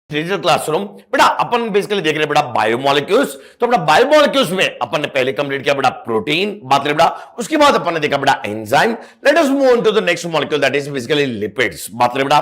Digital classroom बेटा अपन basically देख रहे हैं बेटा बायोमोलिक्यूल्स। तो बेटा बायोमोलिक्यूल्स में अपन ने पहले कंप्लीट किया बेटा प्रोटीन बात करें बेटा, उसके बाद अपन ने देखा बेटा enzyme. Let us move on to the next molecule that is basically lipids. बात करें बेटा,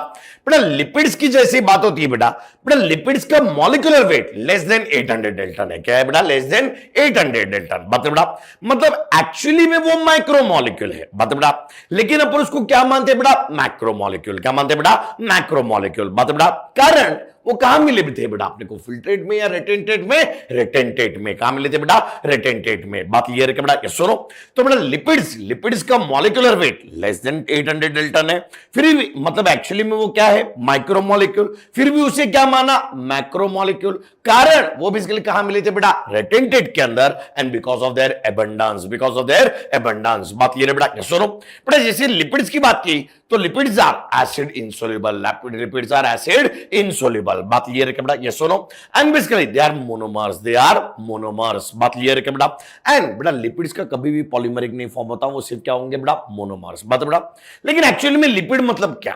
बेटा लिपिड्स की जैसी बात होती है बेटा, बेटा लिपिड्स का molecular weight less than 800 dalton है। क्या है बेटा? Less than 800 dalton. बात करें बेटा, मतलब एक्चुअली में वो माइक्रोमोलिक्यूल है। बात बेटा, लेकिन अपन उसको क्या मानते हैं बेटा? मैक्रोमोलिक्यूल। क्या मानते हैं बेटा? मैक्रोमोलिक्यूल। बात बेटा, कारण वो कहां मिले भी थे बेटा आपने को? फिल्ट्रेट में या रेटेंटेट में? रेटेंटेट में। कहां मिले थे बेटा? रेटेंटेट में। बात क्लियर है बेटा? यस सुनो, तो बेटा लिपिड्स का molecular weight less than 800 dalton है, फिर भी मतलब एक्चुअली में वो क्या है? माइक्रोमोलिक्यूल। फिर भी उसे क्या माना? मैक्रोमोलिक्यूल। कारण वो बेसिकली कहां मिले थे बेटा? रेटेंटेट के अंदर, and because of their abundance, because of their abundance. बात क्लियर है बेटा? यस सुनो, बेटा जैसे लिपिड्स की बात की तो lipids are acid insoluble. Lipids are acid insoluble. बात क्लियर है बेटा? Yes no, and basically they are monomers. They are monomers. बात क्लियर है बेटा? एंड बेटा लिपिड्स का कभी भी पॉलीमरिक नहीं फॉर्म होता, वो सिर्फ क्या होंगे बेटा? मोनोमर्स। बात बेटा, लेकिन एक्चुअली में लिपिड मतलब क्या?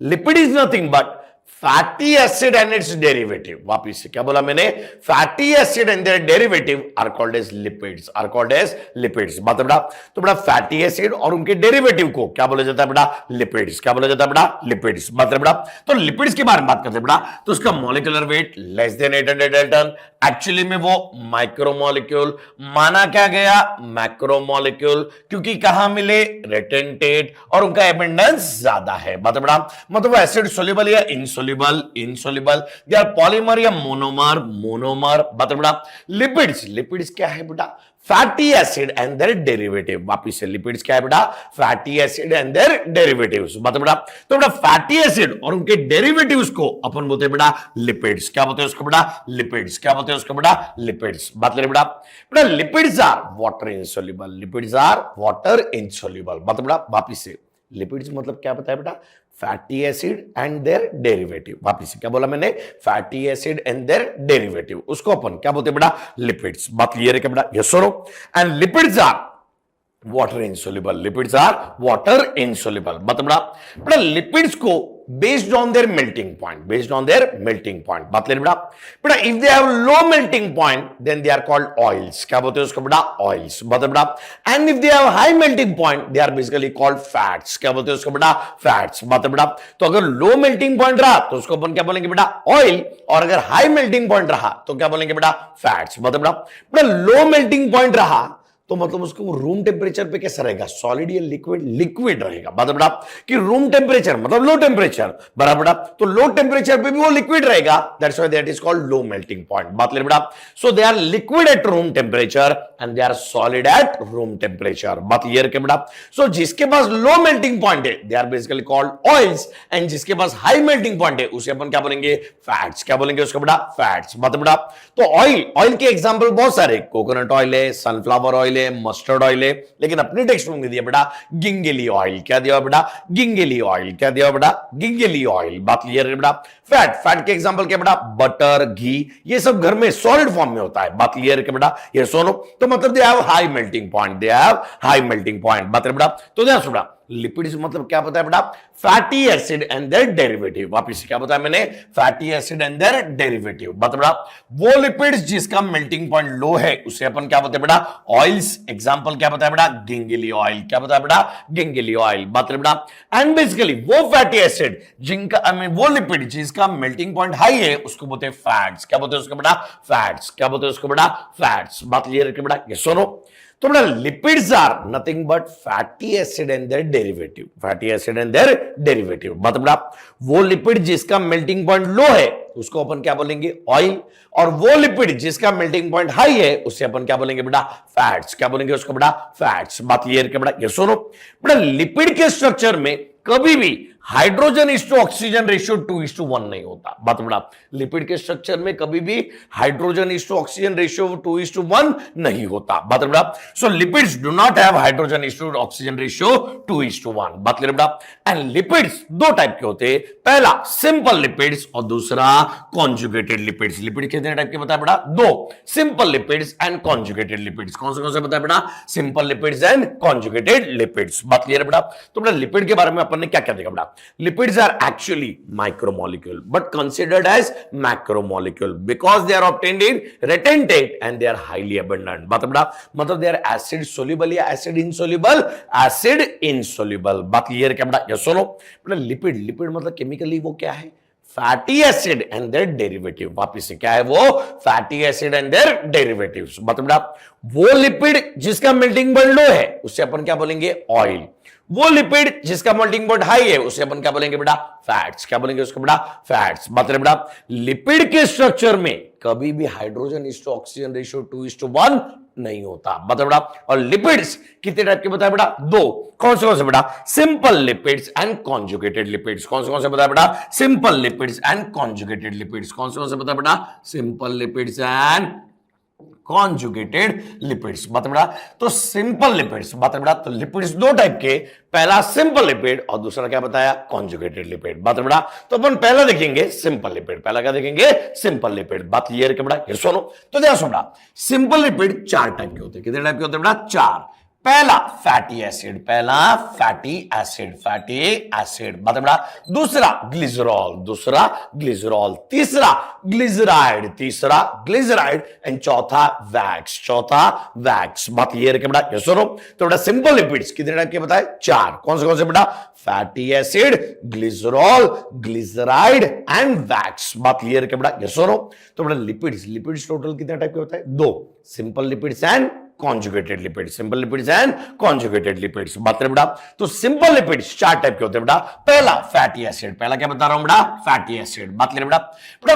Lipid is nothing but fatty acid and its derivative. वापिस से क्या बोला मैंने? Fatty acid and their derivative are called as lipids. Are called as lipids. बात बेटा, तो बेटा फैटी एसिड और उनके डेरिवेटिव को क्या बोला जाता है बेटा? लिपिड्स। क्या बोला जाता है बेटा? लिपिड्स। बात बेटा, तो लिपिड्स के बारे में बात करते हैं बेटा, तो उसका molecular weight less than 800 dalton. Actually में वो माइक्रोमोलिक्यूल माना क्या गया? मैक्रोमोलिक्यूल, क्योंकि कहां मिले? रेटेंटेट, और उनका एबंडेंस ज्यादा है। बात बेटा, मतलब एसिड सोल्यूबल या insoluble? Insoluble. They are polymer या मोनोमर? मोनोमर। बता बेटा, लिपिड्स क्या है बेटा? Fatty acid and their derivative. वापिस से लिपिड्स क्या है बेटा? Fatty acid and their derivatives. बता बेटा, तो बेटा फैटी एसिड और उनके डेरिवेटिव्स को अपन बोलते हैं बेटा लिपिड्स। क्या बोलते हैं उसको बेटा? लिपिड्स। क्या बोलते हैं उसको बेटा? लिपिड्स। बात करें बेटा, बेटा lipids are water insoluble. Lipids are water insoluble. बता बेटा, वापिस से लिपिड्स मतलब क्या बताया बेटा? Fatty acid and their derivative. वापिस क्या बोला मैंने? Fatty acid and their derivative, उसको अपन क्या बोलते हैं बेटा? लिपिड्स। बात क्लियर है क्या बेटा? यस और no, and lipids are water insoluble. Lipids are water insoluble. बेटा लिपिड्स को based on their melting point, based on their melting point। बात ले बेटा, बेटा if they have low melting point then they are called oils। क्या बोलते हैं उसको बेटा? oils। बात बेटा, and if they have high melting point they are basically called fats। क्या बोलते हैं उसको बेटा? fats। बात बेटा, तो अगर low melting point रहा तो उसको अपन क्या बोलेंगे बेटा? oil, और अगर high melting point रहा तो क्या बोलेंगे बेटा? fats। बात बेटा, low melting point रहा तो मतलब उसको रूम टेम्परेचर पे कैसा रहेगा? सॉलिड या लिक्विड? लिक्विड रहेगा। मतलब बेटा कि रूम टेम्परेचर मतलब लो टेम्परेचर बराबर, तो लो टेम्परेचर पे भी वो लिक्विड रहेगा, that's why that is called low melting point. बात ले बेटा, so they are liquid at room temperature and they are solid at room temperature. बात क्लियर है बेटा? सो जिसके पास लो मेल्टिंग पॉइंट है they are basically called oils, and जिसके पास हाई मेल्टिंग पॉइंट है उसे अपन क्या बोलेंगे? फैट्स। क्या बोलेंगे उसको बेटा? फैट्स। बात बेटा, तो ऑयल के एग्जांपल बहुत सारे, कोकोनट ऑयल है, सनफ्लावर ऑयल है, मस्टर्ड ऑयल है, लेकिन अपने टेक्स्ट बुक में दिया बेटा गिंगेली ऑयल। क्या दिया बेटा? गिंगेली ऑयल। क्या दिया बेटा? गिंगेली ऑयल। बात क्लियर है बेटा? फैट के एग्जांपल क्या बेटा? बटर, घी, ये सब घर में सॉलिड फॉर्म में होता है। बात क्लियर है बेटा? ये सुनो, तो मतलब they have high melting point. They have high melting point. बात है बेटा, तो ध्यान सुना, लिपिड्स मतलब क्या बताया बेटा? Fatty acid and their derivative. वापिस से क्या बताया मैंने? Fatty acid and their derivative. बता बेटा, वो लिपिड्स जिसका मेल्टिंग पॉइंट लो है उसे अपन क्या बताया बेटा? ऑयल्स। एग्जांपल क्या बताया बेटा? गिंगेली ऑयल। क्या बताया बेटा? गिंगेली ऑयल। बात बेटा, एंड बेसिकली वो फैटी एसिड जिनका वो लिपिड जिसका मेल्टिंग पॉइंट हाई है उसको बोलते हैं फैट्स। क्या बोलते हैं उसको बेटा? फैट्स। क्या बोलते हैं उसको बेटा? फैट्स। बात क्लियर है बेटा? ये सुनो, तो बेटा lipids are nothing but fatty acid and their derivative. Fatty acid and their derivative. मतलब बेटा वो लिपिड जिसका मेल्टिंग पॉइंट लो है उसको अपन क्या बोलेंगे? ऑयल, और वो लिपिड जिसका मेल्टिंग पॉइंट हाई है उससे अपन क्या बोलेंगे बेटा? फैट्स। क्या बोलेंगे उसको बेटा? फैट्स। बात क्लियर है बेटा? ये सुनो, बेटा लिपिड के स्ट्रक्चर में कभी भी hydrogen is to oxygen ratio 2:1 नहीं होता। बात बड़ा, लिपिड के स्ट्रक्चर में कभी भी hydrogen is to oxygen ratio 2:1 नहीं होता। बात बड़ा, so lipids do not have hydrogen is to oxygen ratio 2:1। बात क्लियर बड़ा। एंड लिपिड्स दो टाइप के होते हैं, पहला सिंपल लिपिड्स और दूसरा कॉन्जुगेटेड लिपिड्स। लिपिड कितने टाइप के बताया बड़ा? दो, simple lipids and conjugated lipids. कौन से बताया बड़ा? Simple lipids and conjugated lipids. बात क्लियर है बड़ा। तो बड़ा लिपिड के बारे में अपन ने क्या क्या देखा बड़ा? Lipids are actually micromolecule but considered as macromolecule because they are obtained in retentate and they are highly abundant। मतलब they are acid soluble या acid insoluble? acid insoluble। बात क्लियर है क्या बड़ा? यस और नो? लिपिड मतलब chemically वो क्या है? Fatty acid and their derivative. वापिस से क्या है वो? Fatty acid and their derivatives. मतलब वो लिपिड जिसका मेल्टिंग पॉइंट लो है उससे अपन क्या बोलेंगे? ऑयल। वो लिपिड जिसका मेल्टिंग पॉइंट हाई है उसे अपन क्या बोलेंगे बेटा? फैट्स। क्या बोलेंगे उसको बेटा? फैट्स। मतलब बेटा लिपिड के स्ट्रक्चर में कभी भी hydrogen is to oxygen ratio 2:1 नहीं होता। मतलब बेटा, और लिपिड्स कितने टाइप के बताया बेटा? दो। कौन से बेटा? Simple lipids and conjugated lipids. कौन से बताया बेटा? Simple lipids and conjugated lipids. कौन से बताया बेटा? Simple lipids and conjugated lipids. बात बड़ा, तो सिंपल लिपिड्स। बात बड़ा, तो लिपिड्स दो टाइप के, पहला सिंपल लिपिड और दूसरा क्या बताया? Conjugated lipid. बात बड़ा, तो अपन पहला देखेंगे सिंपल लिपिड। पहला क्या देखेंगे? Simple lipid. बात क्लियर है बड़ा? ये सुनो तो ध्यान सुनना, सिंपल लिपिड चार टाइप के होते हैं। कितने टाइप के होते हैं बड़ा? चार। पहला फैटी एसिड, पहला फैटी एसिड। बात बड़ा, दूसरा ग्लिसरॉल, तीसरा ग्लिसराइड एंड चौथा वैक्स। बात ये रखे बेटा? यस और नो? तो बेटा सिंपल लिपिड्स कितने टाइप के बताए? चार। कौन से बेटा? Fatty acid, glycerol, glyceride and wax. बात क्लियर है बेटा? यस और नो? तो बेटा लिपिड्स टोटल कितने टाइप के होता है? दो, simple lipids and conjugated lipids. Simple lipids and conjugated lipids. बात करें बेटा, तो सिंपल लिपिड्स चार टाइप के होते हैं बेटा। पहला फैटी एसिड, पहला क्या बता रहा हूं बेटा? Fatty acid. बात करें बेटा,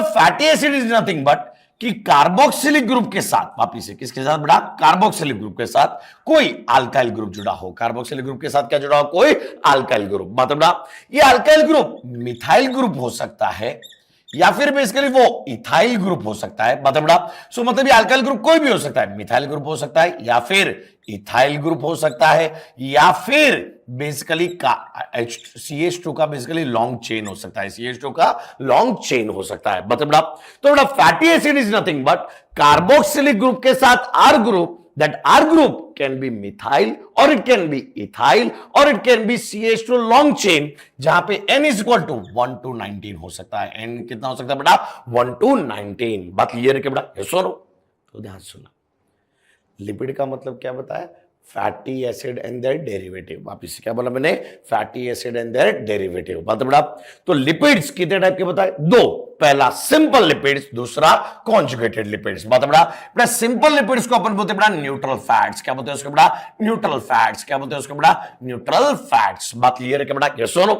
fatty acid is nothing but कि कार्बोक्सिलिक ग्रुप के साथ, वापिस से किसके साथ बेटा? कार्बोक्सिलिक ग्रुप के साथ कोई अल्काइल ग्रुप जुड़ा हो। कार्बोक्सिलिक ग्रुप के साथ क्या जुड़ा हो? कोई अल्काइल ग्रुप। मतलब बेटा ये अल्काइल ग्रुप मिथाइल ग्रुप हो सकता है या फिर बेसिकली वो इथाइल ग्रुप हो सकता है। मतलब सो मतलब ये अल्काइल ग्रुप कोई भी हो सकता है, मिथाइल ग्रुप हो सकता है या फिर इथाइल ग्रुप हो सकता है या फिर बेसिकली CH2 का बेसिकली लॉन्ग चेन हो सकता है। CH2 का लॉन्ग चेन हो सकता है। मतलब तो बेटा fatty acid is nothing but carboxylic group के साथ R group, that R group can be methyl or it can be ethyl or it can be CH2 long chain जहां पे N is equal to 1 to 19 हो सकता है। N कितना हो सकता है बेटा? 1 to 19। बात क्लियर है क्या बेटा? यस और नो? तो ध्यान सुना, लिपिड का मतलब क्या बताया? Fatty acid and their derivative. वापिस क्या बोला मैंने? Fatty acid and their derivative. बात बड़ा, तो लिपिड्स कितने टाइप के बताए? दो, पहला सिंपल लिपिड्स, दूसरा कॉन्जुगेटेड लिपिड्स। बात बड़ा, सिंपल लिपिड्स को अपन बोलते हैं बड़ा न्यूट्रल फैट्स। क्या बोलते हैं उसको बड़ा? Neutral fats. क्या बोलते हैं उसको बड़ा? Neutral fats. बात क्लियर है क्या बड़ा? यस और नो?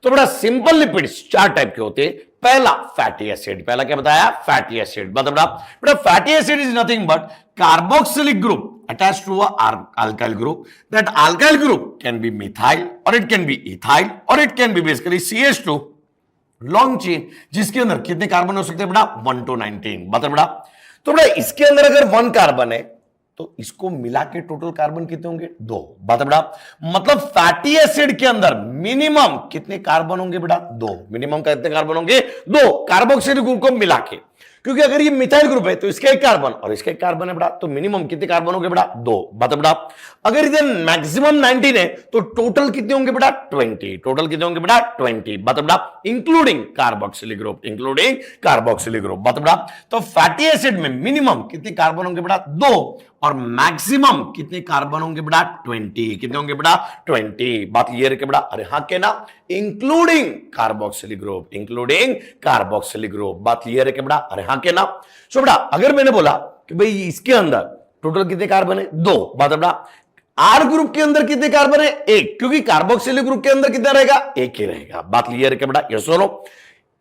तो बड़ा सिंपल लिपिड्स चार टाइप के होते हैं। पहला फैटी एसिड, पहला क्या बताया? Fatty acid. मतलब बेटा fatty acid is nothing but carboxylic group attached to a alkyl group. That alkyl group can be methyl or it can be ethyl or it can be basically CH2 long chain जिसके अंदर कितने carbon हो सकते हैं बेटा? 1 to 19। मतलब बेटा, तो बेटा इसके अंदर अगर 1 कार्बन है तो इसको मिला के टोटल कार्बन कितने होंगे? 2। बात बेटा, मतलब फैटी एसिड के अंदर मिनिमम कितने कार्बन होंगे बेटा? 2। मिनिमम कितने कार्बन होंगे? 2 कार्बोक्सिलिक ग्रुप को मिला के। क्योंकि अगर ये मिथाइल ग्रुप है तो इसका एक कार्बन और इसका एक कार्बन है बेटा, तो मिनिमम कितने कार्बन होंगे बेटा? 2। बात बेटा, अगर इधर मैक्सिमम 19 है तो टोटल कितने होंगे बेटा? 20। टोटल कितने होंगे बेटा? 20। बात बेटा, including carboxylic group, including carboxylic group. बात बेटा, तो फैटी एसिड में मिनिमम कितने कार्बन होंगे बेटा? 2 और मैक्सिमम कितने कार्बन होंगे बेटा? 20। कितने होंगे बेटा? 20। बात ये रखे बेटा, अरे हाँ के ना, including carboxylic group, including carboxylic group. बात ये रखे बेटा, अरे हाँ के ना। सो बेटा अगर मैंने बोला कि भाई इसके अंदर टोटल कितने कार्बन है? 2। बात बेटा, आर ग्रुप के अंदर कितने कार्बन है? 1, क्योंकि कार्बोक्सिलिक ग्रुप के अंदर कितना रहेगा? 1 ही रहेगा। बात क्लियर है क्या बेटा? यस और नो?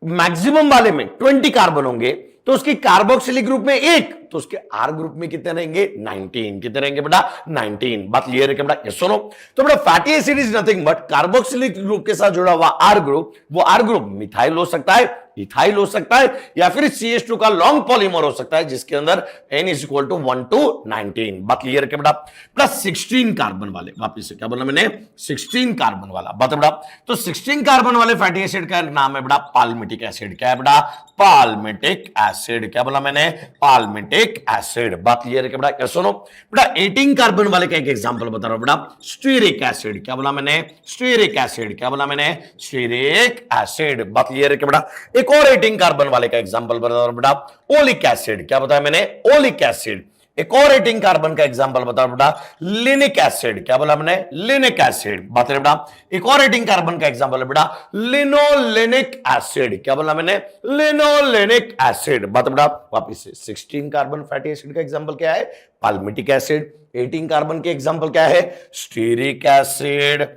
मैक्सिमम वाले में 20 कार्बन होंगे तो उसकी कार्बोक्सिलिक ग्रुप में 1 तो उसके आर ग्रुप में कितने रहेंगे 19, कितने रहेंगे बेटा 19, बात क्लियर है क्या बेटा, यस और नो। तो बेटा fatty acid is nothing but carboxylic group के साथ जुड़ा हुआ आर ग्रुप, वो आर ग्रुप मिथाइल हो सकता है, इथाइल हो सकता है, या फिर CH2 का लॉन्ग पॉलीमर हो सकता है जिसके अंदर N is equal to 1 to 19, बात क्लियर है बेटा। प्लस 16 कार्बन वाले, वापिस से क्या बोला मैंने 16 कार्बन वाला, बात बेटा। तो 16 कार्बन वाले फैटी एसिड का नाम है बेटा पाल्मिटिक एसिड, क्या है बेटा पाल्मिटिक एसिड, क्या बोला मैंने पाल्मिटिक एसिड, बात क्लियर है बेटा, कैसे सुनो बेटा। 18 कार्बन वाले का एक एग्जांपल बता रहा हूं बेटा स्टीरिक एसिड, क्या बोला मैंने स्टीरिक एसिड, क्या बोला मैंने स्टीरिक एसिड, बात क्लियर है बेटा। एक और 18 कार्बन वाले का एग्जांपल बता रहा हूं बेटा ओलिक एसिड, क्या बताया मैंने ओलिक एसिड। एक और 18 कार्बन का एग्जांपल बता रहा हूं बेटा लिनिक एसिड, क्या बोला मैंने लिनिक एसिड, बात है बेटा। एक और 18 कार्बन का एग्जांपल है बेटा लिनोलेनिक एसिड, क्या बोला मैंने लिनोलेनिक एसिड, बात बेटा। वापिस से 16 कार्बन फैटी एसिड का एग्जांपल क्या है पाल्मिटिक एसिड, 18 कार्बन के एग्जांपल क्या है stearic acid,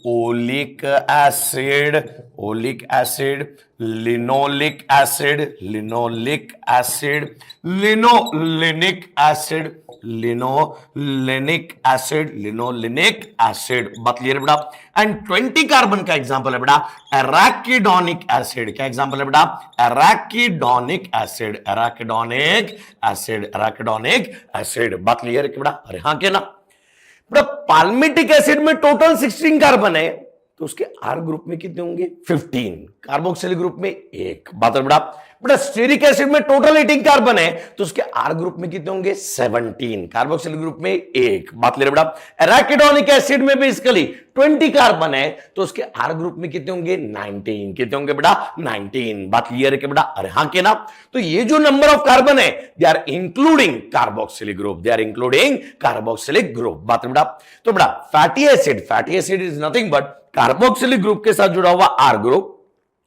oleic acid, oleic acid, linoleic acid, linoleic acid, linolenic acid, linolenic acid, linolenic acid, बात क्लियर है बेटा। एंड 20 कार्बन का एग्जांपल है बेटा एराकिडोनिक एसिड, क्या एग्जांपल है बेटा arachidonic acid, arachidonic acid, arachidonic acid, बात क्लियर है बेटा। अरे हाँ क्या ना पाल्मिटिक एसिड में टोटल 16 कार्बन है तो उसके आर ग्रुप में कितने होंगे 15, कार्बोक्सिलिक ग्रुप में 1, बात है बेटा। स्टीरिक एसिड में टोटल 18 कार्बन है तो उसके आर ग्रुप में कितने होंगे 17, कार्बोक्सिलिक ग्रुप में 1, बात ले बेटा। एराकिडोनिक एसिड में बेसिकली 20 कार्बन है तो उसके आर ग्रुप में कितने होंगे 19, कितने होंगे बेटा 19, बात क्लियर है कि बेटा। अरे हाँ के ना। तो ये जो नंबर ऑफ कार्बन है they are including carboxylic group, they are including carboxylic group, बात है बेटा। तो बेटा fatty acid is nothing but carboxylic group के साथ जुड़ा हुआ आर ग्रुप,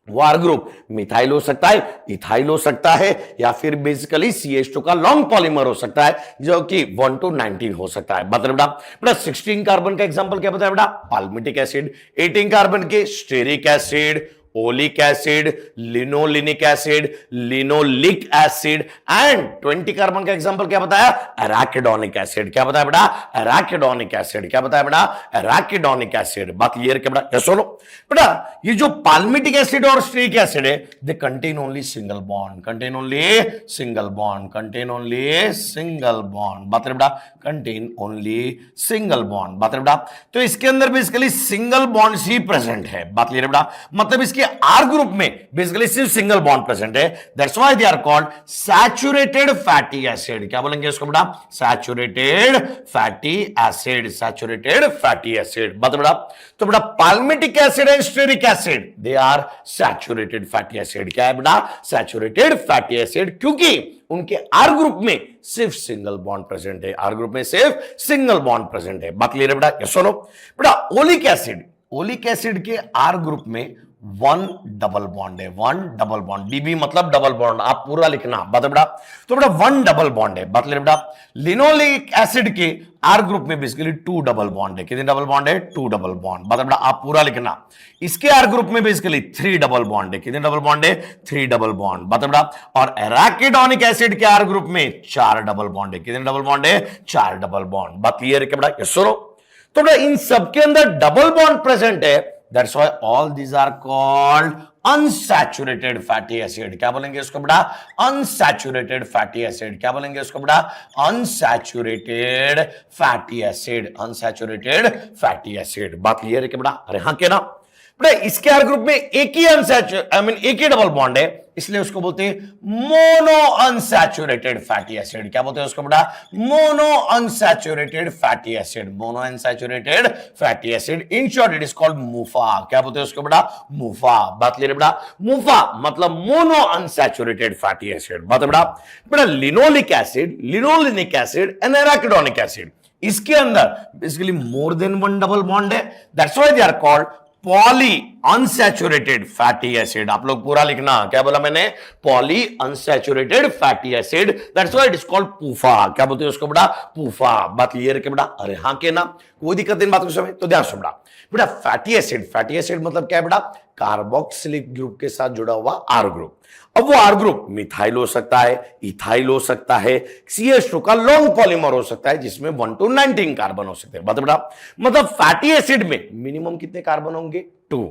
वो आर ग्रुप मिथाइल हो सकता है, इथाइल हो सकता है, या फिर बेसिकली CH2 का लॉन्ग पॉलीमर हो सकता है जो कि 1 to 19 हो सकता है, बता बेटा। 16 कार्बन का एग्जांपल क्या बताया बेटा पाल्मिटिक एसिड, 18 कार्बन के stearic acid, oleic acid, linolenic acid, linoleic acid, and 20 carbon का एग्जांपल क्या बताया एराकिडोनिक एसिड, क्या बताया बेटा एराकिडोनिक एसिड, क्या बताया बेटा एराकिडोनिक एसिड, बात क्लियर क्या बेटा। सुनो बेटा ये जो पाल्मिटिक एसिड और स्टीरिक एसिड है they contain only single bond, contain only single bond, contain only single bond, बात बेटा कंटेन ओनली सिंगल बॉन्ड, बात बेटा। तो इसके अंदर बेसिकली सिंगल बॉन्ड ही प्रेजेंट है, बात क्लियर बेटा। मतलब इसके आर ग्रुप में बेसिकली सिर्फ सिंगल बॉन्ड प्रेजेंट है, that's why they are called saturated fatty acid, क्या बोलेंगे इसको बेटा saturated fatty acid, saturated fatty acid, बात बेटा। तो बेटा palmitic acid and stearic acid they are saturated fatty acid, क्या है बेटा सैचुरेटेड फैटी एसिड, क्योंकि उनके आर ग्रुप में सिर्फ सिंगल बॉन्ड प्रेजेंट है, आर ग्रुप में सिर्फ सिंगल बॉन्ड प्रेजेंट है, बात क्लियर है बेटा। सुनो बेटा ओलिक एसिड के आर ग्रुप में 1 डबल बॉन्ड है, 1 डबल बॉन्ड, डीबी मतलब डबल बॉन्ड, आप पूरा लिखना बता बेटा। तो बेटा 1 डबल बॉन्ड है, बात ले बेटा। लिनोलिक एसिड के आर ग्रुप में बेसिकली 2 डबल बॉन्ड है, कितने डबल बॉन्ड है 2 डबल बॉन्ड, बता बेटा आप पूरा लिखना। इसके आर ग्रुप में बेसिकली 3 डबल बॉन्ड है, कितने डबल बॉन्ड है 3 डबल बॉन्ड, बता बेटा। और एराकिडोनिक एसिड के आर ग्रुप में 4 डबल बॉन्ड है, कितने डबल बॉन्ड है 4 डबल बॉन्ड, बात क्लियर है क्या बेटा। सुनो तो बेटा इन सबके अंदर डबल बॉन्ड प्रेजेंट है, that's why all these are called unsaturated fatty acid, क्या बोलेंगे इसको बेटा unsaturated fatty acid, क्या बोलेंगे इसको बेटा unsaturated fatty acid, unsaturated fatty acid, बात क्लियर है क्या बेटा। अरे हाँ क्या ना बेटा। इसके आर ग्रुप में एक ही एक ही डबल बॉन्ड है, इसलिए उसको बोलते हैं मोनो अनसैचुरेटेड फैटी एसिड, क्या बोलते हैं उसको बेटा mono unsaturated fatty acid, mono unsaturated fatty acid, in short it is called MUFA, क्या बोलते हैं उसको बेटा मूफा, बात क्लियर है बेटा। मूफा मतलब मोनो अनसैचुरेटेड फैटी एसिड, बात है बेटा। Linoleic acid, linolenic acid and arachidonic acid, इसके अंदर basically more than 1 double bond है, that's why they are called poly unsaturated fatty acid, आप लोग पूरा लिखना, क्या बोला मैंने poly unsaturated fatty acid, that's why it is called PUFA, क्या बोलते हैं उसको बेटा पूफा, बात क्लियर है क्या बेटा। अरे हाँ के ना कोई दिक्कत नहीं बात को समय, तो ध्यान से बेटा फैटी एसिड मतलब क्या है बेटा कार्बोक्सिलिक ग्रुप के साथ जुड़ा हुआ आर ग्रुप, अब वो आर ग्रुप मिथाइल हो सकता है, इथाइल हो सकता है, CH2 का लॉन्ग पॉलीमर हो सकता है जिसमें 1 to 19 कार्बन हो सकते हैं। मतलब फैटी एसिड में मिनिमम कितने कार्बन होंगे? 2,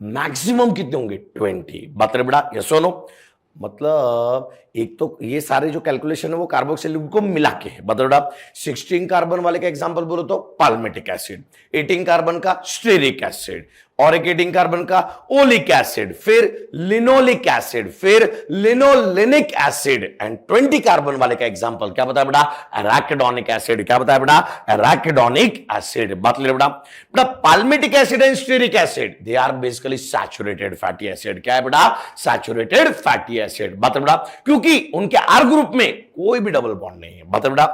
मैक्सिमम कितने होंगे? 20। बता बेटा, यस और नो? मतलब एक तो ये सारे जो कैलकुलेशन है वो कार्बोक्सिल ग्रुप को मिला के है। मतलब 16 कार्बन वाले का एग्जांपल बोलो तो पाल्मिटिक एसिड, 18 कार्बन का स्टेरिक एसिड, और एक 18 कार्बन का ओलिक एसिड, फिर लिनोलिक एसिड, फिर लिनोलेनिक एसिड, एंड 20 कार्बन वाले का एग्जांपल क्या बताया बेटा? Arachidonic acid. क्या बताया बेटा? Arachidonic acid. बात ले बेटा palmitic acid and stearic acid they are basically saturated fatty acid. क्या है बेटा? Saturated fatty acid. बात बेटा क्योंकि उनके आर ग्रुप में कोई भी डबल बॉन्ड नहीं है। बता बेटा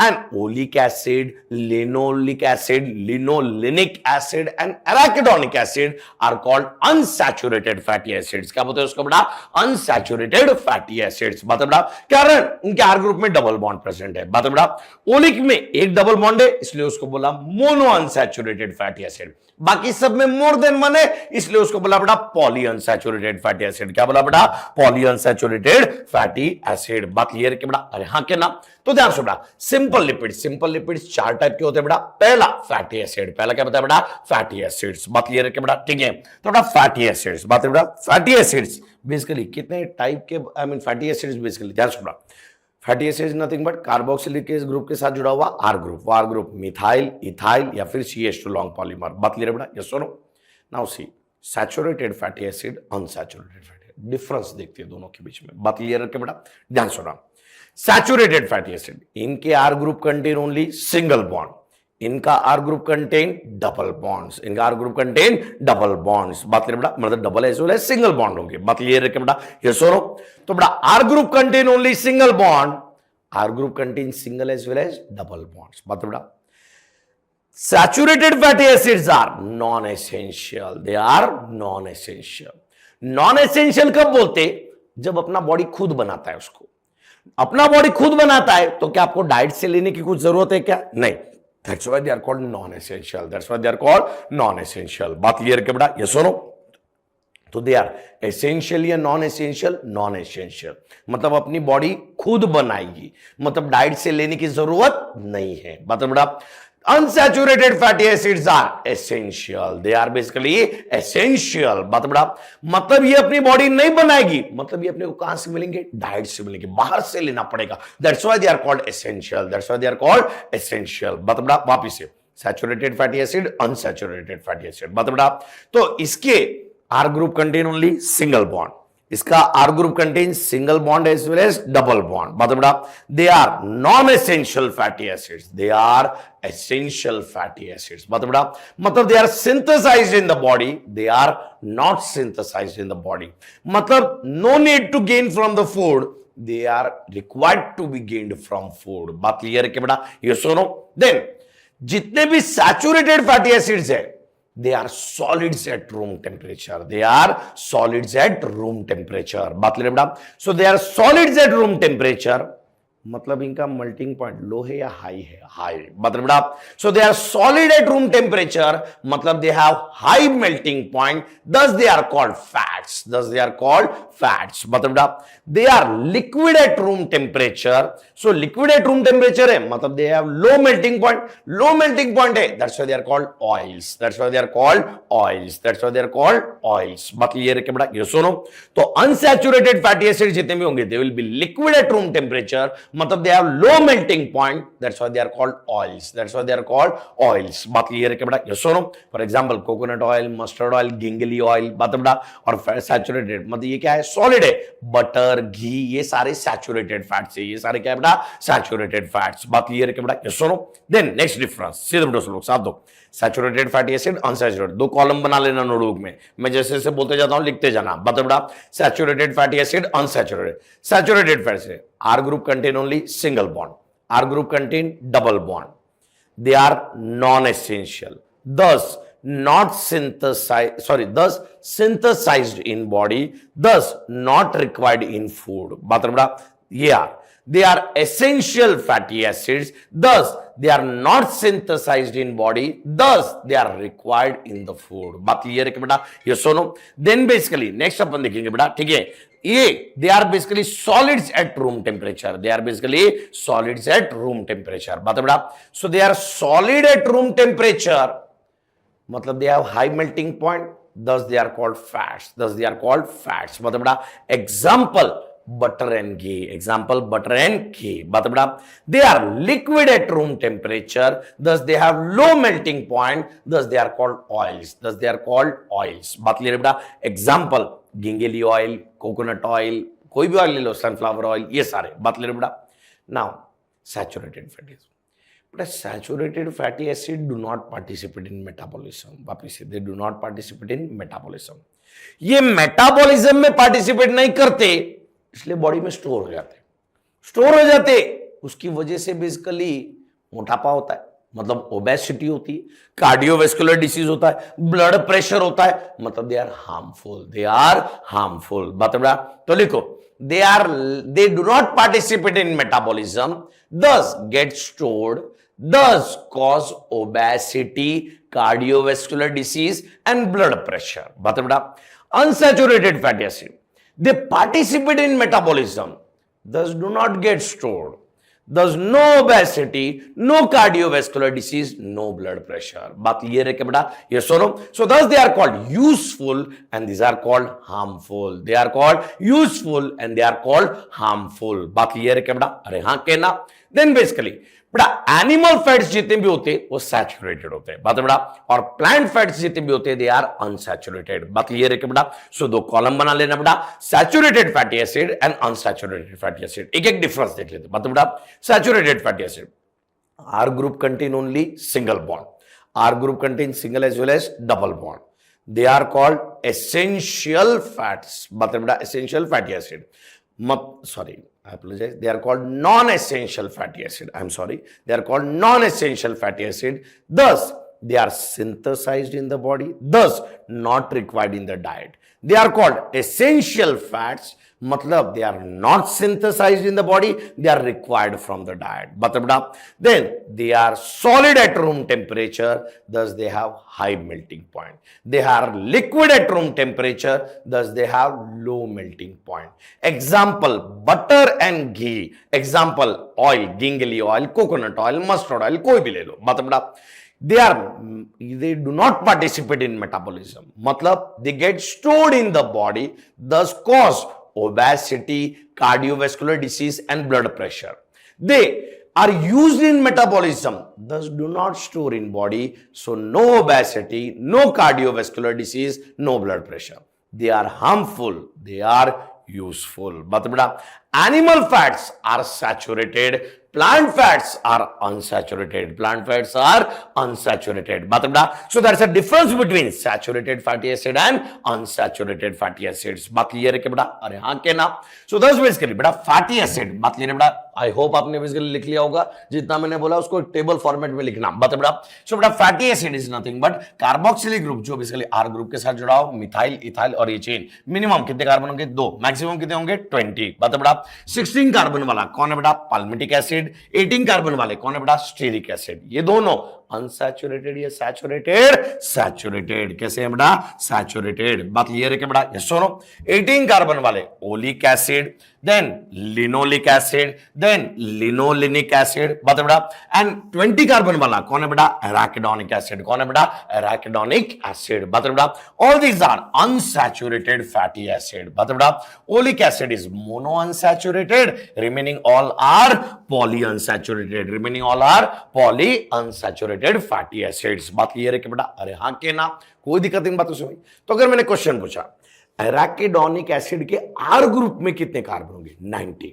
and oleic acid, linoleic acid, linolenic acid and arachidonic acid are called unsaturated fatty acids. क्या बोलते हैं उसको बेटा? Unsaturated fatty acids. बता बेटा कारण उनके आर ग्रुप में डबल बॉन्ड प्रेजेंट है। बता बेटा ओलिक में एक डबल बॉन्ड है इसलिए उसको बोला मोनो अनसैचुरेटेड फैटी एसिड, बाकी सब में मोर देन वन है इसलिए उसको बोला बेटा पॉली अनसैचुरेटेड फैटी एसिड। क्या बोला बेटा? Poly unsaturated fatty acid. बात क्लियर कि बेटा? अरे हाँ के ना? तो ध्यान से बेटा सिंपल लिपिड्स 4 टाइप के होते हैं बेटा। पहला फैटी एसिड, पहला क्या बताया बेटा? Fatty acids. बात क्लियर है कि बेटा? ठीक है, तो बेटा फैटी एसिड्स, बात बेटा फैटी एसिड्स बेसिकली कितने टाइप के, I mean fatty acids basically ध्यान से बेटा fatty acid nothing but carboxylic group के साथ जुड़ा हुआ R group, R group methyl, ethyl या फिर CH2 लॉन्ग पॉलीमर। बात क्लियर है बेटा? यस और no? Now see saturated fatty acid, unsaturated fatty, difference देखते हैं दोनों के बीच में। बात क्लियर है बेटा? ध्यान सुना। सैचुरेटेड फैटी एसिड इनके R group contain only single bond, इनका R group contain double bonds, इनका R group contain double bonds. बात करें बेटा मतलब double as well as single bond होंगे। बात क्लियर है बेटा? यस और नो? तो बेटा R group contain only single bond, R group contain single as well as double bonds. बात बेटा saturated fatty acids are non essential, they are non essential. Non essential कब बोलते? जब अपना बॉडी खुद बनाता है उसको। अपना बॉडी खुद बनाता है तो क्या आपको डाइट से लेने की कुछ जरूरत है क्या? नहीं। That's why they are called non-essential. That's why they are called non-essential. बात क्लियर है बेटा? यस और नो? तो दे आर एसेंशियल या नॉन एसेंशियल? नॉन एसेंशियल मतलब अपनी बॉडी खुद बनाएगी, मतलब डाइट से लेने की जरूरत नहीं है। मतलब बेटा unsaturated fatty acids are essential, they are basically essential। बात बड़ा मतलब ये अपनी बॉडी नहीं बनाएगी, मतलब ये अपने को कहां से मिलेंगे? डाइट से मिलेंगे, बाहर से लेना पड़ेगा। That's why they are called essential, that's why they are called essential। बात बड़ा वापिस से saturated fatty acid, unsaturated fatty acid. बात बड़ा तो इसके R group contain only single bond, इसका R group contain single bond as well as double bond. मतलब बेटा they are non essential fatty acids, they are essential fatty acids. मतलब they are synthesized in the body, they are not synthesized in the body. मतलब no need to gain from the food, they are required to be gained from food. बात clear है कि बेटा? ये सुनो। Then जितने भी सैचुरेटेड फैटी एसिड्स है they are solids at room temperature, they are solids at room temperature। बात ले बेटा so they are solids at room temperature मतलब इनका मेल्टिंग पॉइंट लो है या हाई है? हाई। मतलब बेटा so they are solid at room temperature मतलब they have high melting point, thus they are called fats, thus they are called fats। मतलब बेटा they are liquid at room temperature, so liquid at room temperature है मतलब they have low melting point, low melting point है, that's why they are called oils, that's why they are called oils, that's why they are called oils. बात ये रखे बेटा ये सुनो। तो अनसैचुरेटेड फैटी एसिड जितने भी होंगे they will be liquid at room temperature मतलब they have low melting point, that's why they are called oils, that's why they are called oils। बात क्लियर है क्या बेटा? ये सुनो। For example coconut oil, mustard oil, gingelly oil. बात बेटा और सैचुरेटेड मतलब ये क्या है? सॉलिड है। बटर, घी ये सारे सैचुरेटेड फैट्स है, ये सारे क्या है बेटा? Saturated fats. बात क्लियर है क्या बेटा? ये सुनो। देन नेक्स्ट डिफरेंस सीधे बेटा लोग साथ दो, सैचुरेटेड फैटी एसिड, अनसैचुरेटेड। दो कॉलम बना लेना नोटबुक में, मैं जैसे जैसे बोलते जाता हूं लिखते जाना। बता बेटा saturated fatty acid, unsaturated. Saturated fatty acid R group contain only single bond, R group contain double bond, they are non essential, thus not synthesized in body, thus not required in food। बात बेटा ये are they are essential fatty acids, thus they are not synthesized in body, thus they are required in the food. बात clear है कि बेटा, ये सुनो. Then basically next अपन देखेंगे बेटा, ठीक है, ये they are basically solids at room temperature. They are basically solids at room temperature. बात है बेटा. So they are solid at room temperature, मतलब they have high melting point, thus they are called fats. Thus they are called fats. मतलब बेटा, example butter and ghee. Example butter and ghee. बात बेटा, they are liquid at room temperature, thus they have low melting point, thus they are called oils. Thus they are called oils. बात clear है बेटा. Example गिंगेली oil, coconut oil, कोई भी oil ले लो, sunflower oil, ये सारे. बात क्लियर है बेटा. Now saturated fatty acid. But saturated fatty acid do not participate in metabolism. वापिस से, they do not participate in metabolism. ये मेटाबॉलिज्म में पार्टिसिपेट नहीं करते, इसलिए बॉडी में स्टोर हो जाते. उसकी वजह से बेसिकली मोटापा होता है, मतलब ओबेसिटी होती है, कार्डियोवैस्कुलर डिसीज होता है, ब्लड प्रेशर होता है, मतलब दे आर हार्मफुल. बात बड़ा, तो लिखो, they do not participate in metabolism, thus get stored, thus cause obesity, cardiovascular disease and blood pressure. बात बड़ा. Unsaturated fatty acid, they participate in metabolism, thus do not get stored, thus no obesity, no cardiovascular disease, no blood pressure. बात clear है क्या बेटा, ये सुनो. So thus they are called useful and these are called harmful. They are called useful and they are called harmful. बात clear है क्या बेटा, अरे हाँ कहना. Then basically बेटा, एनिमल फैट्स जितने भी होते हैं वो सैचुरेटेड होते हैं. बात है बेटा. और प्लांट फैट्स जितने भी होते हैं दे आर अनसैचुरेटेड. बात क्लियर है कि बेटा. सो दो कॉलम बना लेना बेटा, saturated fatty acid and unsaturated fatty acid. एक एक डिफरेंस देख लेते हैं. बात है बेटा, saturated fatty acid, R group contain only single bond, R group contain single as well as double bond. They are called essential fats. बात है बेटा, essential fatty acid. Sorry, I apologize. They are called non-essential fatty acid. I'm sorry. They are called non-essential fatty acid. Thus, they are synthesized in the body, thus not required in the diet. They are called essential fats, मतलब they are not synthesized in the body, they are required from the diet. बता. Then they are solid at room temperature, thus they have high melting point. They are liquid at room temperature, thus they have low melting point. Example butter and ghee. Example oil, gingelly oil, coconut oil, mustard oil, कोई भी ले लो. बता. They do not participate in metabolism, मतलब they get stored in the body, thus cause obesity, cardiovascular disease and blood pressure. They are used in metabolism, thus do not store in body, so no obesity, no cardiovascular disease, no blood pressure. They are harmful, they are useful. बात बेटा, animal fats are saturated, plant fats are unsaturated. Plant fats are unsaturated. बात बेटा, so there is a difference between saturated fatty acid and unsaturated fatty acids. बात clear है क्या बेटा, अरे हाँ कहना. So thus basically बेटा fatty acid, बात क्लियर है बेटा. आई होप आपने बेसिकली लिख लिया होगा, जितना मैंने बोला उसको टेबल फॉर्मेट में लिखना. बात बेटा, so बेटा fatty acid is nothing but carboxylic group, जो बेसिकली आर ग्रुप के साथ जुड़ा हो, मिथाइल, इथाइल और ये चेन. मिनिमम कितने कार्बन होंगे, 2. मैक्सिमम कितने होंगे, 20. बात बेटा. 16 कार्बन वाला कौन है बेटा, पाल्मिटिक एसिड. 18 कार्बन वाले कौन है बेटा, स्टीरिक एसिड. ये दोनों अनसैचुरेटेड या सैचुरेटेड, सैचुरेटेड. कैसे है बेटा, सैचुरेटेड. बात क्लियर है क्या बेटा, यस सुनो. 18 कार्बन वाले oleic acid, then linoleic acid, then linolenic acid. बात है बेटा. एंड 20 कार्बन वाला कौन है बेटा, एराकिडोनिक एसिड. कौन है बेटा, एराकिडोनिक एसिड. बात है बेटा. All these are unsaturated fatty acid. बात है बेटा. Oleic acid is mono unsaturated, remaining all are poly unsaturated. Remaining all are poly unsaturated fatty acids. बात क्लियर है कि बेटा, अरे हाँ के ना, कोई दिक्कत नहीं. बात समझ. तो अगर मैंने क्वेश्चन पूछा एराकिडोनिक एसिड के आर ग्रुप में कितने कार्बन होंगे, 19.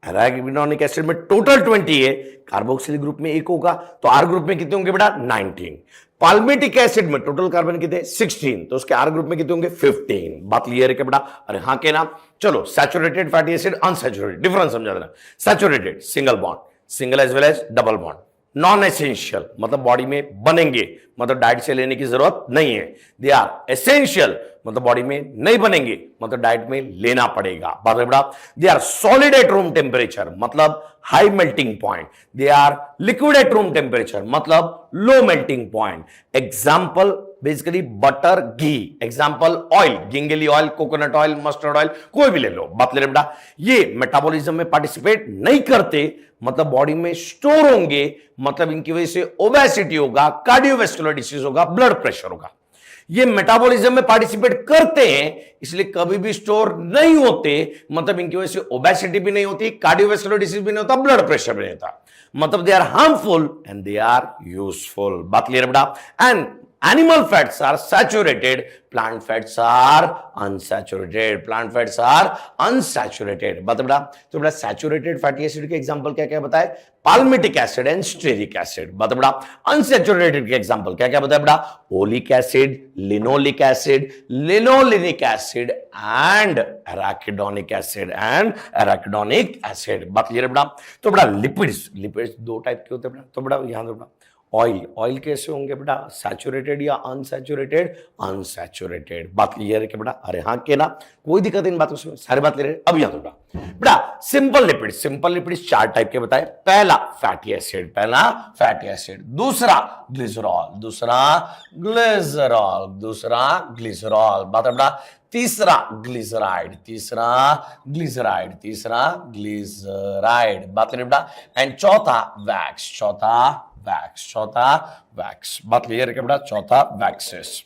एराकिडोनिक एसिड में टोटल 20 है, कार्बोक्सिलिक ग्रुप में 1 होगा, तो आर ग्रुप में कितने होंगे बेटा, 19. पाल्मिटिक एसिड में टोटल कार्बन कितने, 16, तो उसके आर ग्रुप में कितने होंगे, 15. बात क्लियर है क्या बेटा, अरे हाँ के ना. चलो saturated fatty acid, unsaturated, difference समझा देना. Saturated single bond, single as well as double bond. Non essential मतलब बॉडी में बनेंगे, मतलब डाइट से लेने की जरूरत नहीं है। दे आर एसेंशियल मतलब बॉडी में नहीं बनेंगे, मतलब डाइट में लेना पड़ेगा। बात बड़ा। They are solid at room temperature मतलब high melting point. They are liquid at room temperature मतलब low melting point. Example basically butter, ghee. Example oil, gingelly oil, coconut oil, mustard oil, कोई भी ले लो। बात ले बेटा, ये मेटाबॉलिज्म में पार्टिसिपेट नहीं करते, मतलब बॉडी में स्टोर होंगे, मतलब इनकी वजह से ओबेसिटी होगा, कार्डियोवैस्कुलर डिसीज होगा, ब्लड प्रेशर होगा। ये मेटाबॉलिज्म में पार्टिसिपेट करते हैं, इसलिए कभी भी स्टोर नहीं होते, मतलब इनकी वजह से ओबेसिटी भी नहीं होती, कार्डियोवैस्कुलर डिसीज भी नहीं होता, ब्लड प्रेशर भी नहीं होता, मतलब they are harmful and they are useful. बात क्लियर बेटा। And animal fats are saturated, plant fats are unsaturated, plant fats are unsaturated। बता बेटा, तो बेटा सैचुरेटेड फैटी एसिड के एग्जांपल क्या क्या बताए? Palmitic acid and stearic acid. बता बेटा, अनसैचुरेटेड के एग्जांपल क्या क्या बताए बेटा? Oleic acid, linoleic acid, linolenic acid and arachidonic acid बात क्लियर है बेटा। तो बेटा लिपिड्स दो टाइप के होते हैं बेटा, तो बेटा यहां दो बेटा। ऑयल कैसे होंगे बेटा? सैचुरेटेड या अनसैचुरेटेड? अनसैचुरेटेड। बात क्लियर है कि बेटा? अरे हाँ के ना, कोई दिक्कत इन बातों से, सारी बात ले रहे। अब यहां बेटा सिंपल लिपिड चार टाइप के बताए। पहला फैटी एसिड, दूसरा ग्लिसरॉल, बात है बेटा। तीसरा ग्लिसराइड, बात करें बेटा। एंड चौथा वैक्स, बात क्लियर है बेटा? चौथा वैक्सेस,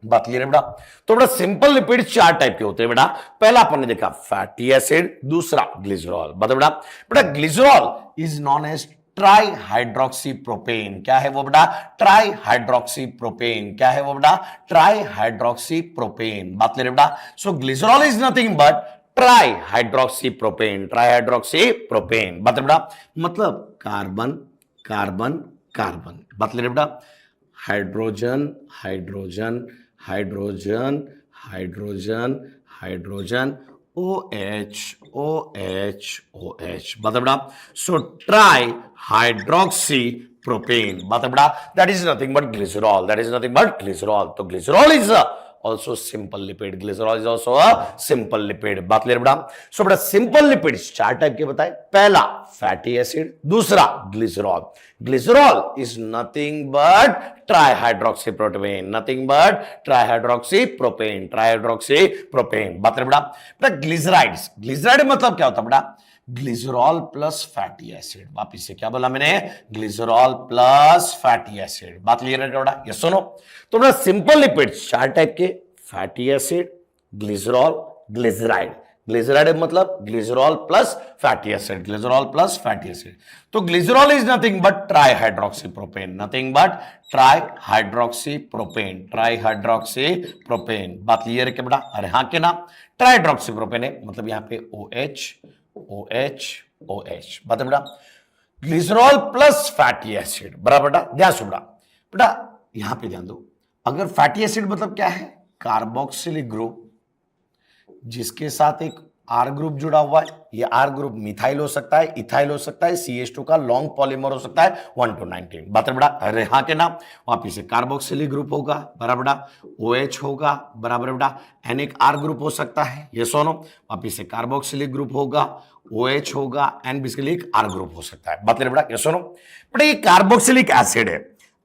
बात क्लियर है बेटा। तो बेटा सिंपल लिपिड चार टाइप के होते हैं बेटा। पहला अपन ने देखा फैटी एसिड, दूसरा ग्लिसरॉल। बता बेटा tri is known as tri hydroxy propane. क्या है वो बेटा? Tri hydroxy propane. क्या है वो बेटा? Tri hydroxy propane. बात ले रहे बेटा। So glycerol is nothing but tri hydroxy propane. बात ले बेटा, मतलब कार्बन कार्बन कार्बन। बात ले रहे बेटा, hydrogen hydrogen hydrogen hydrogen hydrogen, OH OH OH। बता बेटा, सो ट्राई हाइड्रोक्सी प्रोपेन। बता बेटा, that is nothing but glycerol, तो glycerol is also simple lipid, glycerol is also a simple lipid। बात ले बेटा। सो बेटा सिंपल लिपिड्स चार टाइप के बताए। पहला फैटी एसिड, दूसरा glycerol is nothing but trihydroxy propane. बात ले बेटा। ग्लिसराइड मतलब क्या होता है बेटा? Glycerol plus fatty acid. वापिस से क्या बोला मैंने? Glycerol plus fatty acid. बात क्लियर है बेटा? ये सुनो, तो बेटा सिंपल लिपिड्स चार टाइप के, फैटी एसिड, ग्लिसरॉल, ग्लिसराइड मतलब ग्लिसरॉल प्लस फैटी एसिड। तो glycerol is nothing but trihydroxy propane. बात क्लियर है क्या बेटा? अरे हाँ के ना, ट्राइहाइड्रोक्सी प्रोपेन है, मतलब यहां पे OH। बता बेटा, ग्लिसरॉल प्लस फैटी एसिड बराबर बेटा। ध्यान से बेटा यहां पे ध्यान दो। अगर फैटी एसिड मतलब क्या है? कार्बोक्सिलिक ग्रुप जिसके साथ एक R ग्रुप जुड़ा हुआ है। ये R ग्रुप मिथाइल हो सकता है, इथाइल हो सकता है, CH2 का लॉन्ग पॉलीमर हो सकता है 1 to 19। बात है बेटा। अरे हाँ के नाम, वापिस से कार्बोक्सिलिक ग्रुप होगा बराबर बेटा, OH होगा बराबर बेटा, एन एक R ग्रुप हो सकता है, ये सुनो। वापिस से कार्बोक्सिलिक ग्रुप होगा, OH होगा, एन बेसिकली एक R ग्रुप हो सकता है। बात ले बेटा, ये सुनो बेटा। ये कार्बोक्सिलिक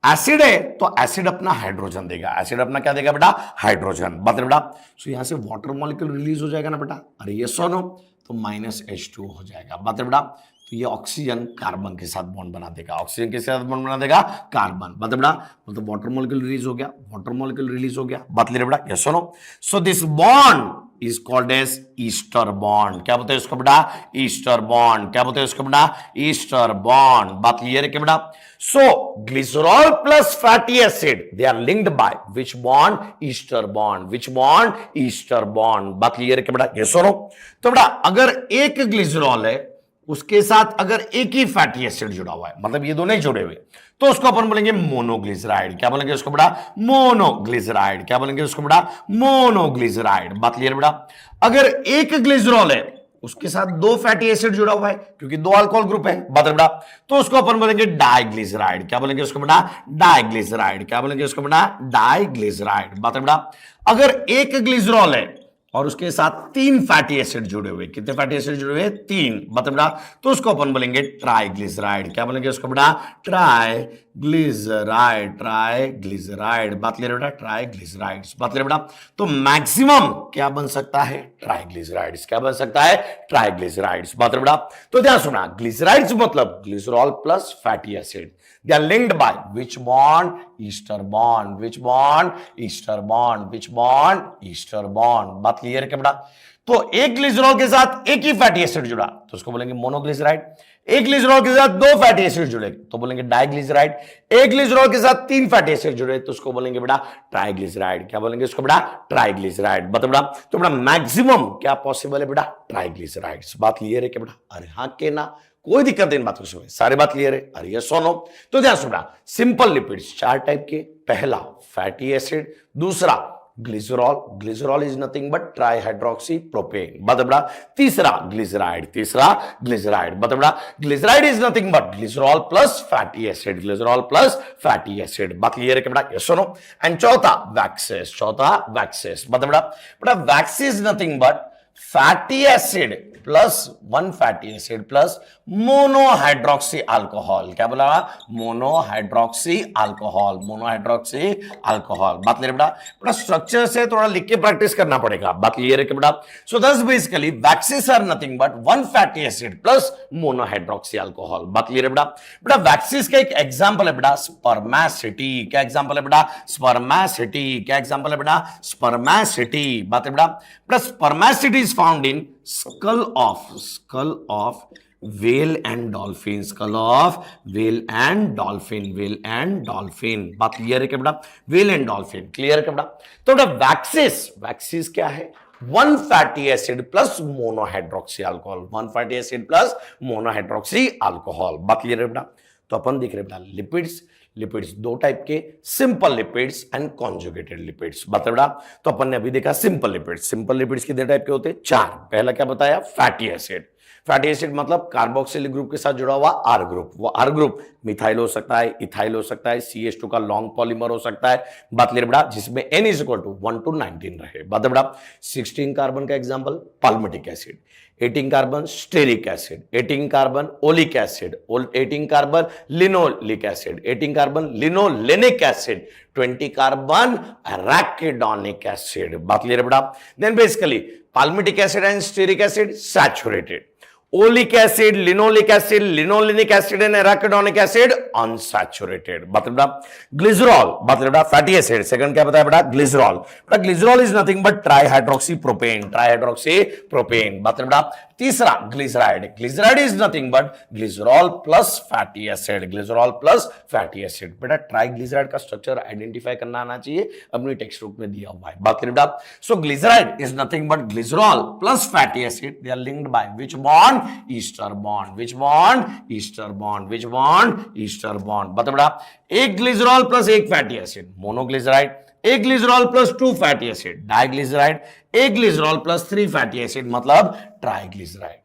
एसिड है, तो एसिड अपना हाइड्रोजन देगा। एसिड अपना क्या देगा बेटा? हाइड्रोजन। बात बेटा, सो यहां से वाटर मॉलिक्यूल रिलीज हो जाएगा ना बेटा। अरे ये सुनो, तो -H2 हो जाएगा। बात बेटा, तो ये ऑक्सीजन कार्बन के साथ बॉन्ड बना देगा, कार्बन। बात बेटा, मतलब वाटर मॉलिक्यूल रिलीज हो गया, बात ले बेटा। ये सुनो, so this bond is called as ester bond. क्या बोलते हैं इसको बेटा? Easter bond. बात क्लियर है क्या बेटा? So glycerol plus fatty acid they are linked by which bond? Ester bond. बात क्लियर है क्या बेटा? ये सुनो, तो बेटा अगर एक ग्लिसरॉल है उसके साथ अगर एक ही फैटी एसिड जुड़ा हुआ है, मतलब ये दोनों ही जुड़े हुए, तो उसको अपन बोलेंगे मोनोग्लिसराइड। क्या बोलेंगे उसको बेटा? मोनोग्लिसराइड। बात क्लियर बेटा? अगर एक ग्लिसरॉल है उसके साथ दो फैटी एसिड जुड़ा हुआ है क्योंकि दो अल्कोहल ग्रुप है, बात बेटा। तो उसको अपन बोलेंगे डाइग्लिसराइड। क्या बोलेंगे उसको बेटा? डाइग्लिसराइड। क्या बोलेंगे उसको बेटा? डाइग्लिसराइड। बात बेटा। अगर एक ग्लिसरॉल है और उसके साथ तीन फैटी एसिड जुड़े हुए, कितने फैटी एसिड जुड़े हुए? तीन, बात बेटा। तो उसको अपन बोलेंगे ट्राइग्लिसराइड। क्या बोलेंगे उसको बेटा? ट्राइग्लिसराइड। ट्राइग्लिसराइड। बात ले रहे बेटा? ट्राइग्लिसराइड्स। बात ले बेटा। तो मैक्सिमम क्या बन सकता है? ट्राइग्लिसराइड्स। क्या बन सकता है? ट्राइग्लिसराइड्स। बात ले बेटा। तो ध्यान सुना, ग्लिसराइड्स मतलब glycerol plus fatty acid. They are linked by which bond? Ester bond. Which bond? Ester bond. Which bond? Ester bond. बात क्लियर है क्या बेटा? तो एक ग्लिसरॉल के साथ एक ही फैटी एसिड जुड़ा तो उसको बोलेंगे मोनोग्लिसराइड। एक ग्लिसरॉल के साथ दो फैटी एसिड जुड़े तो बोलेंगे डाइग्लिसराइड। एक ग्लिसरॉल के साथ तीन फैटी एसिड जुड़े तो उसको बोलेंगे बेटा ट्राइग्लिसराइड। क्या बोलेंगे उसको बेटा? ट्राइग्लिसराइड। बता बेटा। तो बेटा मैक्सिमम क्या पॉसिबल है बेटा? ट्राइग्लिसराइड्स। बात क्लियर है क्या बेटा? अरे हाँ के ना, कोई दिक्कत नहीं बात को, सारी बात क्लियर है? अरे यस और नो? तो ध्यान सुना, सिंपल लिपिड्स चार टाइप के। पहला फैटी एसिड, दूसरा glycerol. Glycerol is nothing but trihydroxy propane. बता बेटा। तीसरा ग्लिसराइड। तीसरा ग्लिसराइड। बता बेटा। Glyceride is nothing but glycerol plus fatty acid. Glycerol plus fatty acid. बात क्लियर है क्या बेटा? यस और नो? एंड चौथा वैक्सेस। चौथा वैक्सेस। बता बेटा। बेटा wax is nothing but fatty acid plus one fatty acid plus monohydroxy alcohol. क्या बोला? Monohydroxy alcohol. Monohydroxy alcohol. बात ले बेटा। बेटा स्ट्रक्चर से थोड़ा लिख के प्रैक्टिस करना पड़ेगा। बात क्लियर है कि बेटा? So thus basically waxes are nothing but one fatty acid plus monohydroxy alcohol. बात क्लियर है बेटा? बेटा वैक्सीज का एक एग्जांपल है बेटा स्पर्मेसिटी। क्या एग्जांपल है बेटा? स्पर्मेसिटी। क्या एग्जांपल है बेटा? स्पर्मेसिटी। बात है बेटा। बेटा spermaceti is found in skull of whale and dolphin। skull of whale and dolphin। whale and dolphin। बात क्लियर है क्या बेटा? whale and dolphin क्लियर है क्या बेटा? तो बेटा वैक्सीज क्या है? One fatty acid plus monohydroxy alcohol. One fatty acid plus monohydroxy alcohol. बात क्लियर है बेटा? तो अपन देख रहे बेटा लिपिड्स। लिपिड्स दो टाइप के, simple lipids and conjugated lipids. बता बेटा। तो अपन ने अभी देखा सिंपल लिपिड्स। सिंपल लिपिड्स कितने टाइप के होते हैं? चार। पहला क्या बताया? Fatty acid. फैटी एसिड मतलब कार्बोक्सिलिक ग्रुप के साथ जुड़ा हुआ आर ग्रुप। वो आर ग्रुप मिथाइल हो सकता है, इथाइल हो सकता है, CH2 का लॉन्ग पॉलीमर हो सकता है। बात क्लियर बेटा? जिसमें N is equal to 1 to 19 रहे। बात बेटा। 16 कार्बन का example palmitic acid, 18 carbon stearic acid, 18 carbon oleic acid, 18 carbon linoleic acid, 18 carbon linolenic acid, 20 carbon arachidonic acid. बात क्लियर बेटा? Then basically palmitic acid and stearic acid saturated, oleic acid, linoleic acid, linolenic acid and arachidonic acid unsaturated. बात बेटा। Glycerol. बात बेटा। Fatty acid. Second क्या बताया बेटा? Glycerol. बेटा glycerol is nothing but trihydroxy propane. Trihydroxy propane. बात बेटा। तीसरा glyceride. Glyceride is nothing but glycerol plus fatty acid. Glycerol plus fatty acid. बेटा ट्राइग्लिसराइड का स्ट्रक्चर आइडेंटिफाई करना आना चाहिए, अपनी टेक्स्ट बुक में दिया हुआ है। बात बेटा। So glyceride is nothing but glycerol plus fatty acid. They are linked by which bond? Ester bond. Which bond? Ester bond. Which bond? Ester bond. बता बेटा। एक ग्लिसरॉल प्लस एक फैटी एसिड मोनोग्लिसराइड, एक glycerol plus two fatty acid diglyceride, एक glycerol plus three fatty acid मतलब triglyceride.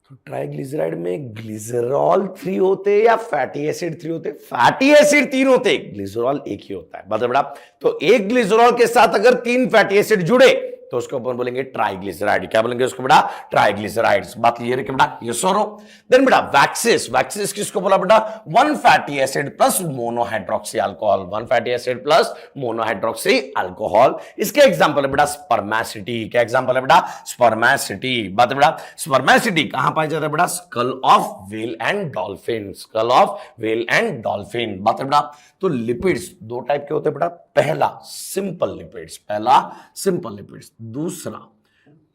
तो triglyceride में glycerol 3 होते या फैटी एसिड 3 होते? फैटी एसिड 3 होते, ग्लिसरॉल एक ही होता है। बता बेटा। तो एक ग्लिसरॉल के साथ अगर 3 फैटी एसिड जुड़े तो उसको अपन बोलेंगे ट्राइग्लिसराइड। क्या बोलेंगे उसको बेटा? ट्राइग्लिसराइड्स। बात क्लियर है क्या बेटा? यस और नो? देन बेटा वैक्सेस। वैक्सेस किसको बोला बेटा? One fatty acid plus monohydroxy alcohol. One fatty acid plus monohydroxy alcohol. इसके एग्जांपल है बेटा स्पर्मेसिटी। क्या एग्जांपल है बेटा? स्पर्मेसिटी। बात बेटा। स्पर्मेसिटी कहां पाया जाता है बेटा? Skull of whale and dolphin. Skull of whale and dolphin. बात बेटा। तो लिपिड्स दो टाइप के होते हैं बेटा। पहला सिंपल लिपिड्स। पहला सिंपल लिपिड्स। दूसरा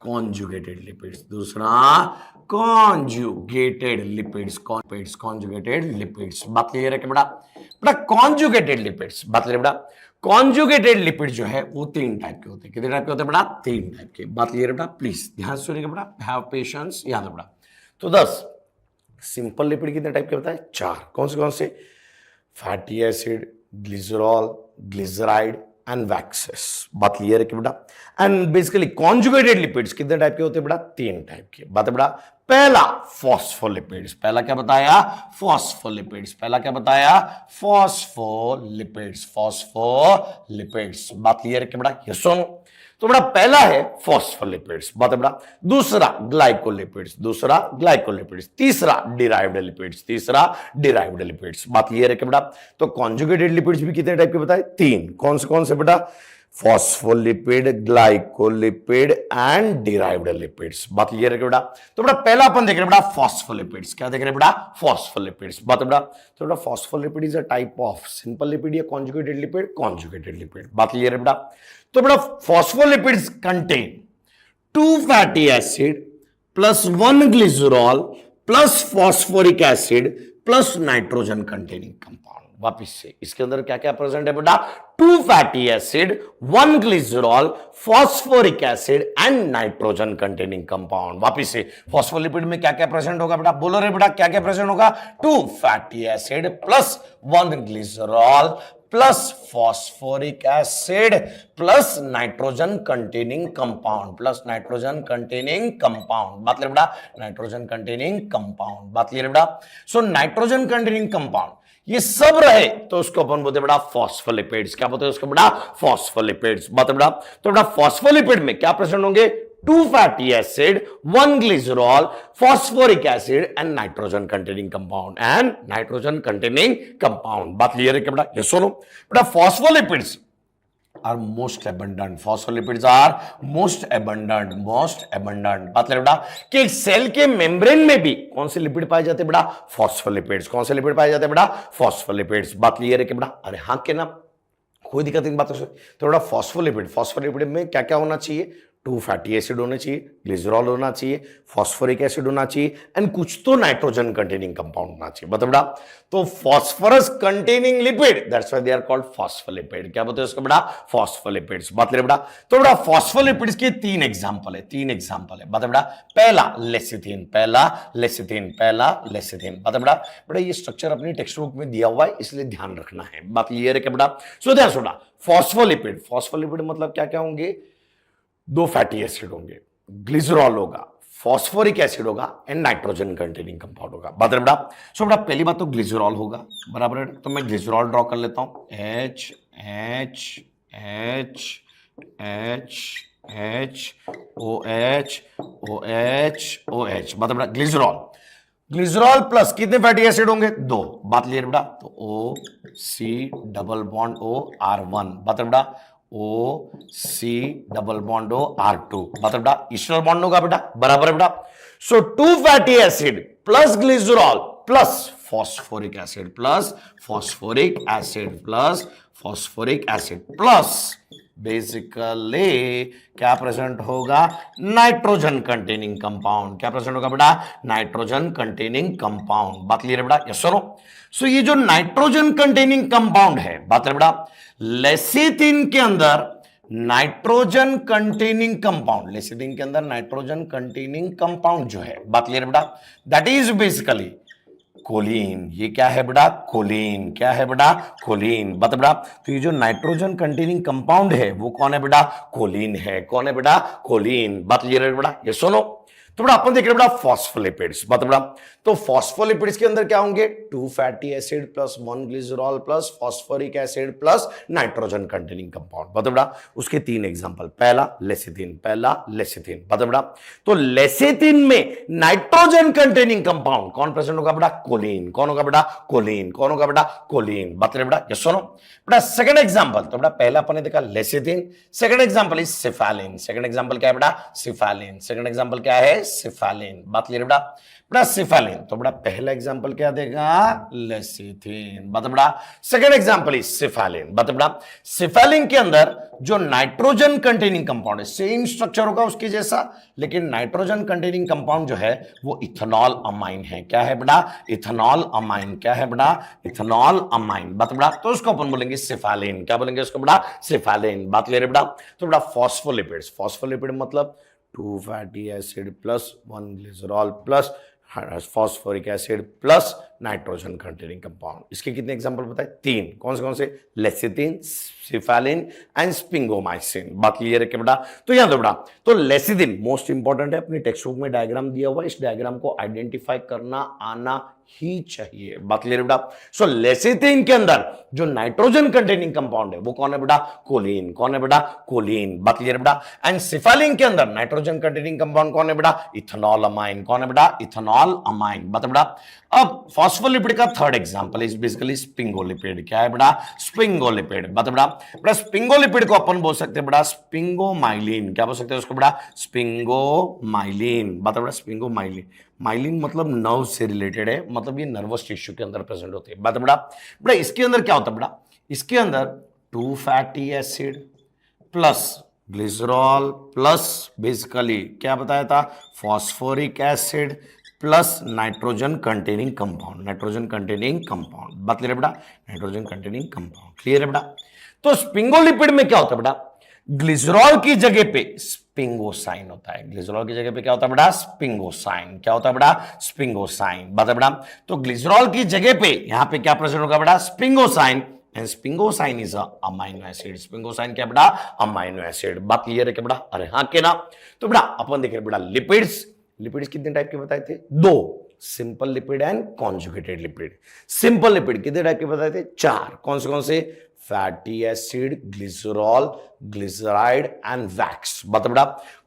कॉन्जुगेटेड लिपिड्स। दूसरा कॉन्जुगेटेड लिपिड्स। Conjugated lipids. बात क्लियर है क्या बेटा? बेटा कॉन्जुगेटेड लिपिड्स। बात क्लियर बेटा? कॉन्जुगेटेड लिपिड जो है वो 3 टाइप के होते हैं। कितने टाइप के होते हैं बेटा? 3 टाइप के। बात क्लियर बेटा? प्लीज ध्यान से सुनिएगा बेटा, हैव पेशेंस, याद है बेटा। तो 10 सिंपल लिपिड कितने टाइप के बताए? 4। कौन से? Fatty acid, glycerol, glyceride, and waxes. बात क्लियर है कि बेटा। एंड बेसिकली कॉन्जुगेटेड लिपिड्स कितने टाइप के होते हैं बेटा? 3 टाइप के। बात है बेटा, पहला फॉस्फोलिपिड्स, पहला क्या बताया? फॉस्फोलिपिड्स। पहला क्या बताया? Phospholipids, phospholipids. बात क्लियर है कि बेटा? ये सुनो, तो बेटा पहला है फॉस्फोलिपिड्स, बात है बेटा। दूसरा ग्लाइकोलिपिड्स, दूसरा ग्लाइकोलिपिड्स। तीसरा डिराइव्ड लिपिड्स, तीसरा डिराइव्ड लिपिड्स। बात क्लियर है कि बेटा? तो कॉन्जुगेटेड लिपिड्स भी कितने टाइप के बताए? 3। कौन से बेटा? Phospholipid, glycolipid and derived lipids. बात क्लियर है बेटा? तो बेटा पहला अपन देख रहे हैं बेटा फॉस्फोलिपिड्स। क्या देख रहे हैं बेटा? फॉस्फोलिपिड्स। बात है बेटा, तो बेटा phospholipid is a type of simple lipid या कॉन्जुगेटेड लिपिड? Conjugated lipid. बात क्लियर है बेटा? तो बेटा phospholipids contain 2 fatty acid plus 1 glycerol plus phosphoric acid plus nitrogen containing compound. वापिस से इसके अंदर क्या क्या प्रेजेंट है बेटा? 2 fatty acid, 1 glycerol, phosphoric acid and nitrogen containing compound. वापिस से फॉस्फोलिपिड में क्या क्या प्रेजेंट होगा बेटा? बोलो रे बेटा, क्या क्या प्रेजेंट होगा? 2 fatty acid plus 1 glycerol plus phosphoric acid plus nitrogen containing compound, plus nitrogen containing compound. बात क्लियर बेटा? Nitrogen containing compound. बात क्लियर बेटा? सो नाइट्रोजन कंटेनिंग कंपाउंड ये सब रहे तो उसको अपन बोलते बेटा फॉस्फोलिपिड्स। क्या बोलते हैं उसको बेटा? फॉस्फोलिपिड्स। बात बेटा, तो बेटा फॉस्फोलिपिड में क्या प्रेजेंट होंगे? 2 fatty acid, 1 glycerol, phosphoric acid and nitrogen containing compound, and nitrogen containing compound. बात क्लियर है क्या बेटा? ये सुनो बेटा, phospholipids are most abundant, phospholipids are most abundant, most abundant. बात बेटा कि एक सेल के मेम्ब्रेन में भी कौन से लिपिड पाए जाते हैं बेटा? फॉस्फोलिपिड्स। कौन से लिपिड पाए जाते हैं बेटा? फॉस्फोलिपिड्स। बात क्लियर है कि बेटा? अरे हाँ के ना, कोई दिक्कत नहीं बातों से। तो बेटा फॉस्फोलिपिड में क्या क्या होना चाहिए? 2 फैटी एसिड होने चाहिए, ग्लिसरॉल होना चाहिए, फॉस्फोरिक एसिड होना चाहिए एंड कुछ तो नाइट्रोजन कंटेनिंग कंपाउंड होना चाहिए। बता बेटा, तो phosphorus containing lipid, that's why they are called phospholipid. क्या बोलते हैं उसको बेटा? फॉस्फोलिपिड्स। बात ले बेटा, तो बेटा फॉस्फोलिपिड्स के 3 एग्जांपल है, 3 एग्जांपल है। बता बेटा, पहला लेसिथिन, पहला लेसिथिन, पहला लेसिथिन। बता बेटा, बेटा ये स्ट्रक्चर अपनी टेक्स्ट बुक में दिया हुआ है इसलिए ध्यान रखना है। बात क्लियर है क्या बेटा? सो ध्यान सुना, फॉस्फोलिपिड, फॉस्फोलिपिड मतलब क्या क्या होंगे? 2 फैटी एसिड होंगे, ग्लिसरॉल होगा, फॉस्फोरिक एसिड होगा एंड नाइट्रोजन कंटेनिंग कंपाउंड होगा। बात है बेटा? सो बेटा पहली बात तो ग्लिसरॉल होगा, बराबर है? तो मैं ग्लिसरॉल ड्रॉ कर लेता हूं, H H H H H OH OH OH। बात है बेटा, ग्लिसरॉल, ग्लिसरॉल प्लस कितने फैटी एसिड होंगे? 2। बात क्लियर बेटा? तो O C double bond O R1। बात है बेटा? OC double bond O R2। मतलब बेटा ईस्टर्नल बॉन्ड होगा बेटा, बराबर है बेटा? सो 2 fatty acid plus glycerol plus phosphoric acid plus phosphoric acid plus phosphoric acid plus basically क्या प्रेजेंट होगा? Nitrogen containing compound. क्या प्रेजेंट होगा बेटा? Nitrogen containing compound. बात क्लियर है बेटा? यस सुनो, सो ये जो नाइट्रोजन कंटेनिंग कंपाउंड है, बात है बेटा, लेसिथिन के अंदर नाइट्रोजन कंटेनिंग कंपाउंड, लेसिथिन के अंदर नाइट्रोजन कंटेनिंग कंपाउंड जो है, बात क्लियर है बेटा, दैट इज बेसिकली कोलिन। ये क्या है बेटा? कोलिन। क्या है बेटा? कोलिन। बता बेटा, तो ये जो नाइट्रोजन कंटेनिंग कंपाउंड है वो कौन है बेटा? कोलिन है। कौन है बेटा? कोलिन। बात क्लियर है बेटा? ये सुनो, तो बेटा अपन देख रहे हैं बेटा फॉस्फोलिपिड्स। बता बेटा, तो फॉस्फोलिपिड्स के अंदर क्या होंगे? 2 fatty acid plus 1 glycerol plus phosphoric acid plus nitrogen containing compound. बता बेटा, उसके 3 एग्जांपल, पहला लेसिथिन, पहला लेसिथिन। बता बेटा, तो लेसिथिन में नाइट्रोजन कंटेनिंग कंपाउंड कौन प्रेजेंट होगा बेटा? कोलिन। कौन होगा बेटा? कोलिन। कौन होगा बेटा? कोलिन। बात बेटा, ये सुनो बेटा, सेकंड एग्जांपल, तो बेटा पहला अपन ने देखा lecithin, second example is cephalin. Second example क्या है बेटा? सिफालिन। सेकंड एग्जांपल क्या है? सिफालिन। बात क्लियर बेटा? बेटा सिफालिन, तो बेटा पहला एग्जांपल क्या देगा? लेसिथिन। बता बेटा, सेकंड एग्जांपल इज सिफालिन। बता बेटा, सिफालिन के अंदर जो नाइट्रोजन कंटेनिंग कंपाउंड है, सेम स्ट्रक्चर होगा उसके जैसा, लेकिन नाइट्रोजन कंटेनिंग कंपाउंड जो है वो इथेनॉल अमाइन है। क्या है बेटा? Ethanol amine. क्या है बेटा? Ethanol amine. बता बेटा, तो उसको अपन बोलेंगे सिफालिन। क्या बोलेंगे उसको बेटा? सिफालिन। बात क्लियर है बेटा? तो बेटा फॉस्फोलिपिड्स, फॉस्फोलिपिड मतलब 2 fatty acid plus 1 glycerol plus phosphoric acid plus nitrogen containing compound. इसके कितने एग्जांपल बताए? 3। कौन से? Lecithin, cephalin and sphingomyelin. बात क्लियर है क्या बेटा? तो यहां दो बेटा, तो लेसिथिन मोस्ट इंपॉर्टेंट है, अपनी टेक्स्ट बुक में डायग्राम दिया हुआ है, इस डायग्राम को आइडेंटिफाई करना आना ही चाहिए। बात क्लियर है बेटा? सो लेसिथिन के अंदर जो नाइट्रोजन कंटेनिंग कंपाउंड है वो कौन है बेटा? कोलिन। कौन है बेटा? कोलिन। बात क्लियर है बेटा? एंड सिफालिन के अंदर नाइट्रोजन कंटेनिंग कंपाउंड कौन है बेटा? Ethanol amine. कौन है बेटा? Ethanol amine. बता बेटा, अब फॉस्फोलिपिड का थर्ड एग्जांपल इज बेसिकली स्पिंगोलिपिड। क्या है बेटा? स्पिंगोलिपिड। बता बेटा, स्पिंगोलिपिड को अपन बोल सकते हैं बेटा स्पिंगोमाइलिन। क्या बोल सकते हैं उसको बेटा? स्पिंगोमाइलिन। बता बेटा, स्पिंगोमाइलिन। माइलिन मतलब नर्व से रिलेटेड है, मतलब ये नर्वस टिश्यू के अंदर प्रेजेंट होते हैं। बता बेटा, इसके अंदर क्या होता है बेटा? इसके अंदर 2 fatty acid plus glycerol plus basically क्या बताया था? Phosphoric acid plus nitrogen containing compound. Nitrogen containing compound. बात क्लियर है बेटा? Nitrogen containing compound. क्लियर है बेटा? तो स्पिंगोलिपिड में क्या होता है बेटा? ग्लिसरॉल की जगह पे स्पिंगोसाइन होता है। ग्लिसरॉल की जगह पे क्या होता है बेटा? स्पिंगोसाइन। क्या होता है बेटा? स्पिंगोसाइन। बता बेटा, तो ग्लिसरॉल की जगह पे यहां पे क्या प्रेजेंट होगा बेटा? Sphingosine. And sphingosine is amino acid. Sphingosine क्या बेटा? Amino acid. बात क्लियर है क्या बेटा? अरे हाँ के ना? तो बेटा अपन देख रहे बेटा लिपिड्स। लिपिड्स कितने टाइप के बताए थे? 2, simple lipid and conjugated lipid. Simple lipid कितने टाइप के बताए थे? 4। कौन से? Fatty acid, glycerol, glyceride and wax. बता बेटा,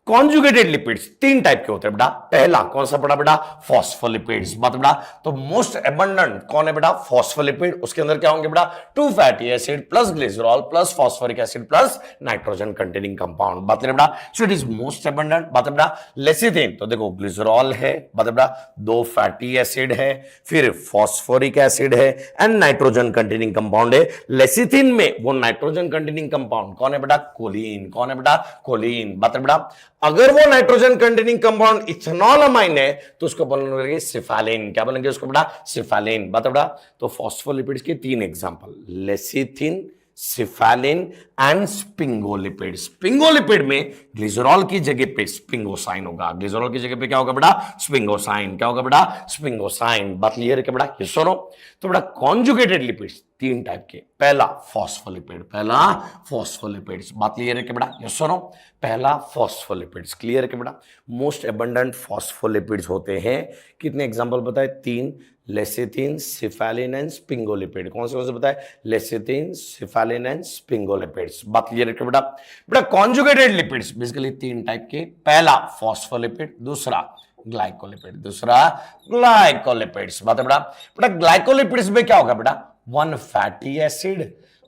कॉन्जुगेटेड लिपिड्स 3 टाइप के होते हैं बेटा। पहला कौन सा पड़ा बेटा? फॉस्फोलिपिड्स। बता बेटा, तो मोस्ट एबंडेंट कौन है बेटा? फॉस्फोलिपिड। उसके अंदर क्या होंगे बेटा? 2 fatty acid plus glycerol plus phosphoric acid plus nitrogen containing compound. बता बेटा, so it is most abundant. बता बेटा, लेसिथिन तो देखो ग्लिसरॉल है, बता बेटा 2 फैटी एसिड है, फिर फॉस्फोरिक एसिड है एंड नाइट्रोजन कंटेनिंग कंपाउंड है। लेसिथिन में वो नाइट्रोजन कंटेनिंग कंपाउंड कौन है बेटा? कोलिन। कौन है बेटा? कोलिन। बता बेटा, अगर वो nitrogen containing compound ethanol amine है तो उसको बोलेंगे सिफालिन। क्या बोलेंगे उसको बेटा? सिफालिन। बता बेटा, तो फॉस्फोलिपिड्स के 3 एग्जांपल, लेसिथिन, सिफालिन एंड स्पिंगोलिपिड। स्पिंगोलिपिड में ग्लिसरॉल की जगह पे स्पिंगोसाइन होगा। ग्लिसरॉल की जगह पे क्या होगा बेटा? स्पिंगोसाइन। क्या होगा बेटा? स्पिंगोसाइन। बात क्लियर है क्या बेटा? ये सुनो, तो बेटा कॉन्जुगेटेड लिपिड्स 3 टाइप के। पहला फॉस्फोलिपिड। पहला फॉस्फोलिपिड्स। बात क्लियर है क्या बेटा? ये सुनो, पहला फॉस्फोलिपिड्स। क्लियर है क्या बेटा? मोस्ट एबंडेंट फॉस्फोलिपिड्स होते हैं। कितने एग्जांपल बताए? 3, लेसिथिन, सिफालिन एंड स्पिंगोलिपिड। कौन से बताए? Lecithin, cephalin and sphingolipids. बात क्लियर है क्या बेटा? बेटा कॉन्जुगेटेड लिपिड्स बेसिकली 3 टाइप के। पहला फॉस्फोलिपिड, दूसरा ग्लाइकोलिपिड, दूसरा ग्लाइकोलिपिड्स। बात है बेटा, ग्लाइकोलिपिड्स में क्या होगा बेटा? 1 फैटी एसिड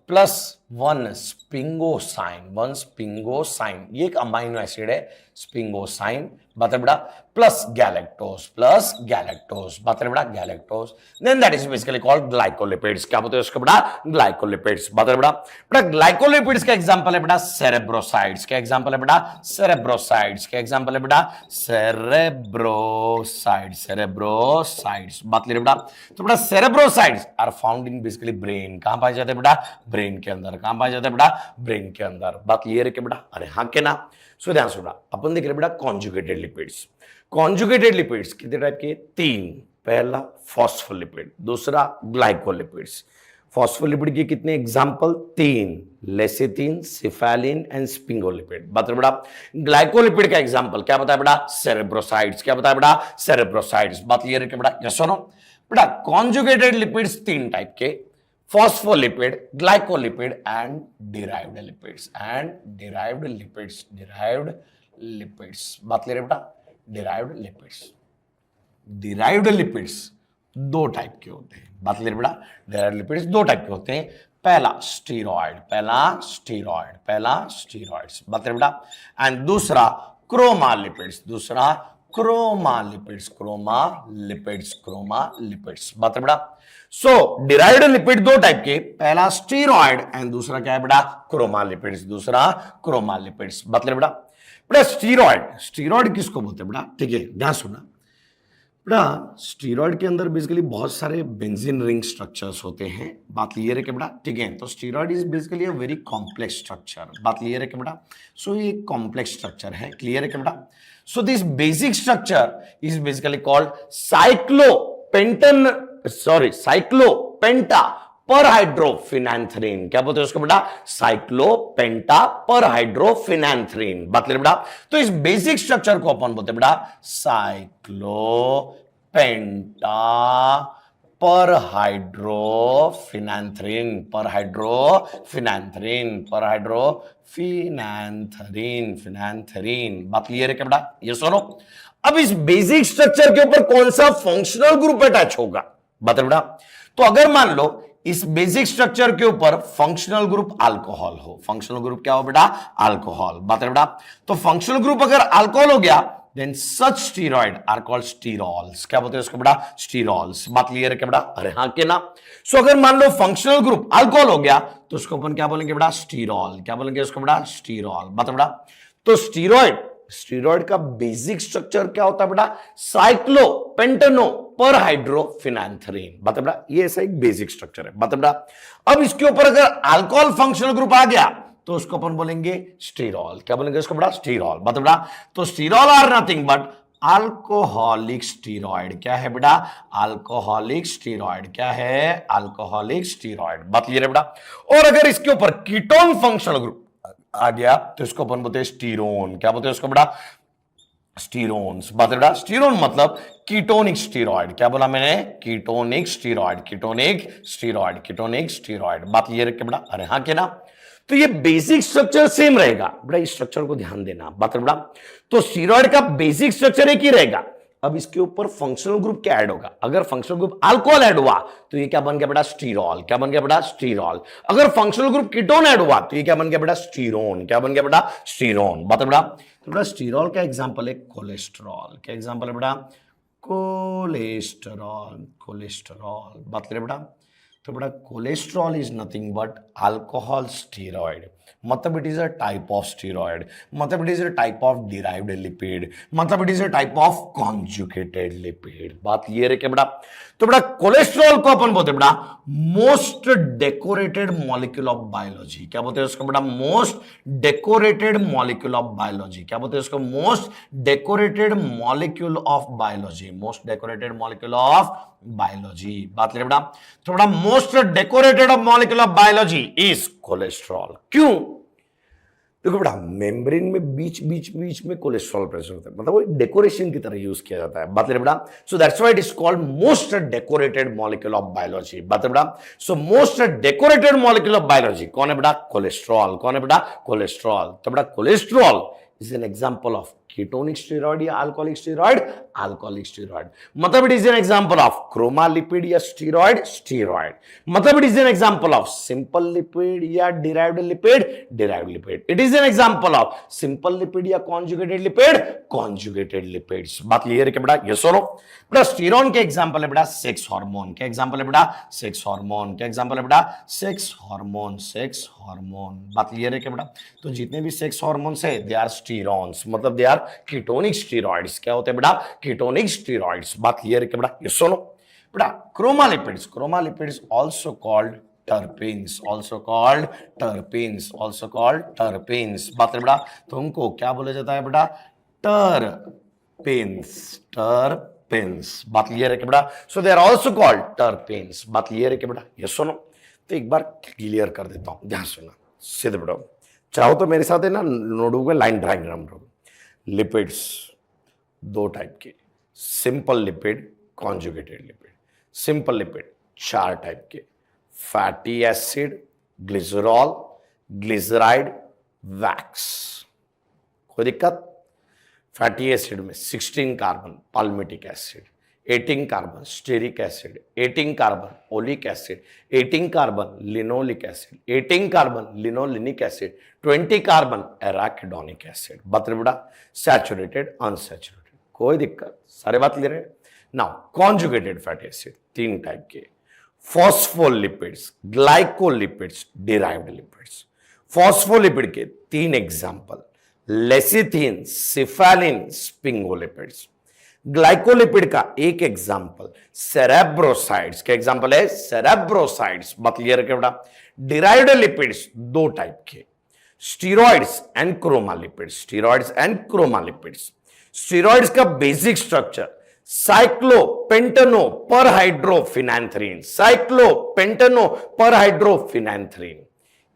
प्लस 1 स्पिंगोसाइन। 1 स्पिंगोसाइन, ये एक अमाइनो एसिड है, स्पिंगोसाइन। बात है बेटा, प्लस गैलेक्टोज, प्लस गैलेक्टोज। बात है बेटा, galactose. Then that is basically called glycolipids. क्या बोलते हैं उसको बेटा? ग्लाइकोलिपिड्स। बात है बेटा, ग्लाइकोलिपिड्स का एग्जांपल है बेटा सेरेब्रोसाइड्स। क्या एग्जांपल है बेटा? सेरेब्रोसाइड्स। क्या एग्जांपल है बेटा? सेरेब्रोसाइड्स। सेरेब्रोसाइड्स। बात क्लियर बेटा? तो बेटा cerebrosides are found in basically brain. कहां पाए जाते हैं बेटा? ब्रेन के अंदर। कहां पाए जाते हैं बेटा? ब्रेन के अंदर। बात क्लियर है क्या बेटा? अरे हाँ के ना? सो ध्यान सुना, अपन देख रहे बेटा कॉन्जुगेटेड लिपिड्स। कॉन्जुगेटेड लिपिड्स कितने टाइप के? 3। पहला फॉस्फोलिपिड, दूसरा ग्लाइकोलिपिड्स। फॉस्फोलिपिड के कितने example? 3, lecithin, cephalin and sphingolipid. बात बेटा, ग्लाइकोलिपिड का एग्जांपल क्या बताया बेटा? सेरेब्रोसाइड्स। क्या बताया बेटा? सेरेब्रोसाइड्स। बात क्लियर है क्या बेटा? यस और नो? बेटा कॉन्जुगेटेड लिपिड्स 3 टाइप के, phospholipid, glycolipid and derived lipids and derived lipids। derived lipids बात ले रहे बेटा? derived lipids, derived lipids 2 type के होते हैं। बात ले रहे बेटा? derived lipids 2 टाइप के होते हैं। पहला स्टीरॉयड, पहला स्टीरॉयड, पहला स्टीरॉयड्स। बात ले बेटा, एंड दूसरा क्रोमा लिपिड्स, दूसरा chroma lipids, chroma lipids, chroma lipids. बात है बेटा? सो डिराइव्ड लिपिड 2 टाइप के, पहला स्टीरॉयड एंड दूसरा क्या है बेटा? क्रोमा लिपिड्स, दूसरा क्रोमा लिपिड्स। बात ले बेटा, बेटा स्टीरॉयड, स्टीरॉयड किसको बोलते हैं बेटा? ठीक है, ध्यान सुनना बेटा, स्टीरॉयड के अंदर बेसिकली बहुत सारे बेंजीन रिंग स्ट्रक्चर्स होते हैं। बात क्लियर है क्या बेटा? ठीक है, तो steroid is basically a very complex structure. बात क्लियर है क्या बेटा? सो ये कॉम्प्लेक्स स्ट्रक्चर है। क्लियर है क्या बेटा? So this basic structure is basically called cyclopentane cyclopenta पर हाइड्रोफिनैंथ्रीन। क्या बोलते हैं उसको बेटा? साइक्लोपेंटा पर हाइड्रोफिनैंथ्रीन। बात करें बेटा, तो इस बेसिक स्ट्रक्चर को अपन बोलते हैं बेटा साइक्लोपेंटा पर हाइड्रोफिनैंथ्रीन, पर हाइड्रोफिनैंथ्रीन, पर हाइड्रोफिनैंथ्रीन, फिनैंथ्रीन। बात क्लियर है क्या बेटा? ये सुनो, अब इस बेसिक स्ट्रक्चर के ऊपर कौन सा फंक्शनल ग्रुप अटैच होगा? बता बेटा, तो अगर मान लो इस बेसिक स्ट्रक्चर के ऊपर फंक्शनल ग्रुप अल्कोहल हो, फंक्शनल ग्रुप क्या हो बेटा? अल्कोहल। बता बेटा, तो फंक्शनल ग्रुप अगर अल्कोहल हो गया then such steroid are called sterols. क्या बोलते हैं उसको बेटा? स्टीरॉल्स। बात क्लियर है क्या बेटा? अरे हाँ के ना। सो अगर मान लो फंक्शनल ग्रुप अल्कोहल हो गया तो उसको अपन क्या बोलेंगे बेटा? स्टीरॉल। क्या बोलेंगे उसको बेटा? स्टीरॉल। बता बेटा, तो स्टीरॉइड का बेसिक स्ट्रक्चर क्या होता है बेटा? साइक्लोपेंटेनो पर हाइड्रोफिनैंथ्रीन। बता बेटा, ये ऐसा एक बेसिक स्ट्रक्चर है। बता बेटा, अब इसके ऊपर अगर अल्कोहल फंक्शनल ग्रुप आ गया तो उसको अपन बोलेंगे स्टीरॉल। क्या बोलेंगे उसको बेटा? स्टीरॉल। बता बेटा, तो sterol are nothing but alcoholic steroid. क्या है बेटा? Alcoholic steroid. क्या है? Alcoholic steroid. बात क्लियर है बेटा? और अगर इसके ऊपर कीटोन फंक्शनल ग्रुप आ गया तो इसको अपन बोलते हैं स्टीरोन। क्या बोलते हैं उसको बेटा? स्टीरोन्स। बात बेटा, स्टीरोन मतलब कीटोनिक स्टीरॉइड। क्या बोला मैंने? Ketonic steroid, ketonic steroid, ketonic steroid. बात क्लियर है क्या बेटा? अरे हाँ के ना। तो ये बेसिक स्ट्रक्चर सेम रहेगा बेटा, इस स्ट्रक्चर को ध्यान देना। बात बेटा, तो स्टीरॉइड का बेसिक स्ट्रक्चर एक ही रहेगा। अब इसके ऊपर फंक्शनल ग्रुप क्या ऐड होगा? अगर फंक्शनल ग्रुप अल्कोहल ऐड हुआ तो ये क्या बन गया बेटा? स्टीरॉल। क्या बन गया बेटा? स्टीरॉल। अगर फंक्शनल ग्रुप कीटोन ऐड हुआ तो ये क्या बन गया बेटा? स्टीरोन। क्या बन गया बेटा? स्टीरोन। बता बेटा, तो बेटा स्टीरॉल का एग्जांपल है कोलेस्ट्रॉल। क्या एग्जांपल है बेटा? Cholesterol, cholesterol. बात करें बेटा, तो बेटा cholesterol is nothing but alcohol steroid. मतलब it is a type of steroid, मतलब it is a type of derived lipid, मतलब it is a type of conjugated lipid. बात क्लियर है क्या बेटा? तो बेटा कोलेस्ट्रॉल को अपन बोलते हैं बेटा most decorated molecule of biology. क्या बोलते हैं उसको बेटा? Most decorated molecule of biology. क्या बोलते हैं उसको? Most decorated molecule of biology, most decorated molecule of biology. बात करें बेटा, तो बेटा most decorated of molecule of biology is cholesterol. क्यों? देखो बेटा, मेम्ब्रेन में बीच में कोलेस्ट्रॉल प्रेजेंट होता है, मतलब वो डेकोरेशन की तरह यूज किया जाता है। बात करें बेटा, so that's why it is called most decorated molecule of biology. बात करें बेटा, so most decorated molecule of biology कौन है बेटा? कोलेस्ट्रॉल। कौन है बेटा? कोलेस्ट्रॉल। तो बेटा cholesterol is an example of ketonic steroid या alcoholic steroid, alcoholic steroid. मतलब it is an example of chroma lipid या steroid, steroid. मतलब it is an example of simple lipid या derived lipid, derived lipid. It is an example of simple lipid या conjugated lipid, conjugated lipids. बात clear है क्या बेटा? ये सुनो बेटा, स्टीरॉन के एग्जांपल है बेटा सेक्स हार्मोन। क्या एग्जांपल है बेटा? Sex hormone. क्या एग्जांपल है बेटा? Sex hormone, sex hormone. बात क्लियर है क्या बेटा? तो जितने भी सेक्स हार्मोन्स है दे आर स्टीरॉन्स, मतलब दे आर कीटोनिक स्टीरॉइड्स। क्या होते हैं बेटा? Ketonic steroids. बात क्लियर है क्या बेटा? ये सुनो बेटा, chroma lipids also called terpenes, also called terpenes, also called terpenes। बात करें बेटा, तो उनको क्या बोला जाता है बेटा? Terpenes, terpenes. बात क्लियर है क्या बेटा? So they are also called terpenes. बात क्लियर है क्या बेटा? ये सुनो, तो एक बार क्लियर कर देता हूं, ध्यान सुना सीधे बेटा। चाहो तो मेरे साथ है ना नोटबुक में लाइन डायग्राम ड्रॉ। लिपिड्स दो टाइप के, simple lipid, conjugated lipid. Simple lipid चार टाइप के, fatty acid, glycerol, glyceride, wax. कोई दिक्कत? फैटी एसिड में 16 carbon palmitic acid, 18 carbon stearic acid, 18 carbon oleic acid, 18 carbon linoleic acid, 18 carbon linolenic acid, 20 carbon arachidonic acid. बता बेटा saturated, unsaturated. कोई दिक्कत? सारे बात क्लियर है? नाउ कॉन्जुगेटेड फैटी एसिड तीन टाइप के, phospholipids, glycolipids, derived lipids. Phospholipid के तीन example, lecithin, cephalin, sphingolipids. Glycolipid का एक एग्जांपल सेरेब्रोसाइड्स। क्या एग्जांपल है? सेरेब्रोसाइड्स। बात क्लियर है क्या बेटा? डिराइव्ड लिपिड्स दो टाइप के, steroids and chromolipids, steroids and chromolipids. Steroids का basic structure cyclopentanoperhydrophenanthrene, cyclopentanoperhydrophenanthrene.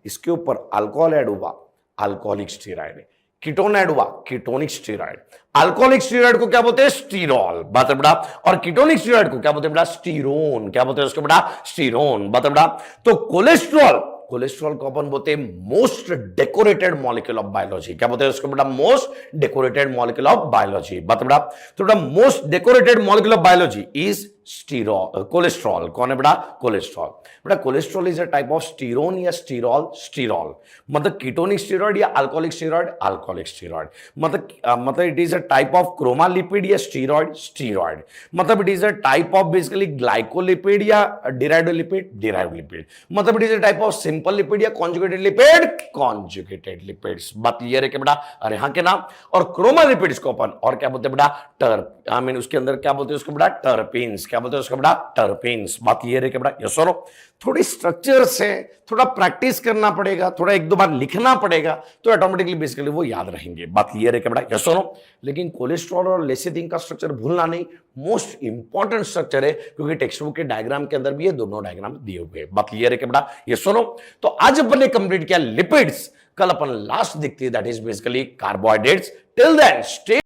इसके ऊपर अल्कोहल ऐड हुआ, अल्कोहलिक स्टीरॉयड, कीटोन ऐड हुआ, कीटोनिक स्टीरॉयड। अल्कोहलिक स्टीरॉयड को क्या बोलते हैं? स्टीरॉल, बात है बेटा। और कीटोनिक स्टीरॉयड को क्या बोलते हैं बेटा? स्टीरोन। क्या बोलते हैं उसको बेटा? स्टीरोन, बात है बेटा। तो कोलेस्ट्रॉल, कोलेस्ट्रॉल को अपन बोलते हैं most decorated molecule of biology. क्या बोलते हैं उसको बेटा? Most decorated molecule of biology, बात है बेटा। तो बेटा most decorated molecule of biology is sterol, cholesterol. कौन है बेटा? कोलेस्ट्रॉल। बेटा cholesterol is a type of sterone या स्टीरॉल? स्टीरॉल। मतलब कीटोनिक स्टीरॉयड या अल्कोहलिक स्टीरॉयड? Alcoholic steroid. मतलब it is a type of chromolipid या स्टीरॉयड? स्टीरॉयड। मतलब it is a type of basically glycolipid या डिराइव्ड लिपिड? Derived lipid. मतलब it is a type of simple lipid या conjugated lipid? Conjugated lipids. बात clear है कि बेटा? अरे हाँ के नाम। और क्रोमालिपिड्स को अपन और क्या बोलते हैं बेटा? टर्प, आई मीन उसके अंदर क्या बोलते हैं उसको बेटा? टर्पेन्स। क्या बोलते हैं उसको बेटा? टर्पेन्स। बात क्लियर है कि बेटा? यस और नो? थोड़ी स्ट्रक्चर से थोड़ा प्रैक्टिस करना पड़ेगा, थोड़ा एक दो बार लिखना पड़ेगा, तो ऑटोमेटिकली बेसिकली वो याद रहेंगे। बात क्लियर है कि बेटा? यस और नो? लेकिन कोलेस्ट्रॉल और लेसिथिन का स्ट्रक्चर भूलना नहीं, मोस्ट इंपॉर्टेंट स्ट्रक्चर है, क्योंकि टेक्स्ट बुक के डायग्राम के अंदर भी ये दोनों डायग्राम दिए हुए हैं। बात क्लियर है कि बेटा? यस और नो? तो आज अपन ने कंप्लीट किया लिपिड्स, कल अपन लास्ट दिखती है that is basically carbohydrates. Till then stay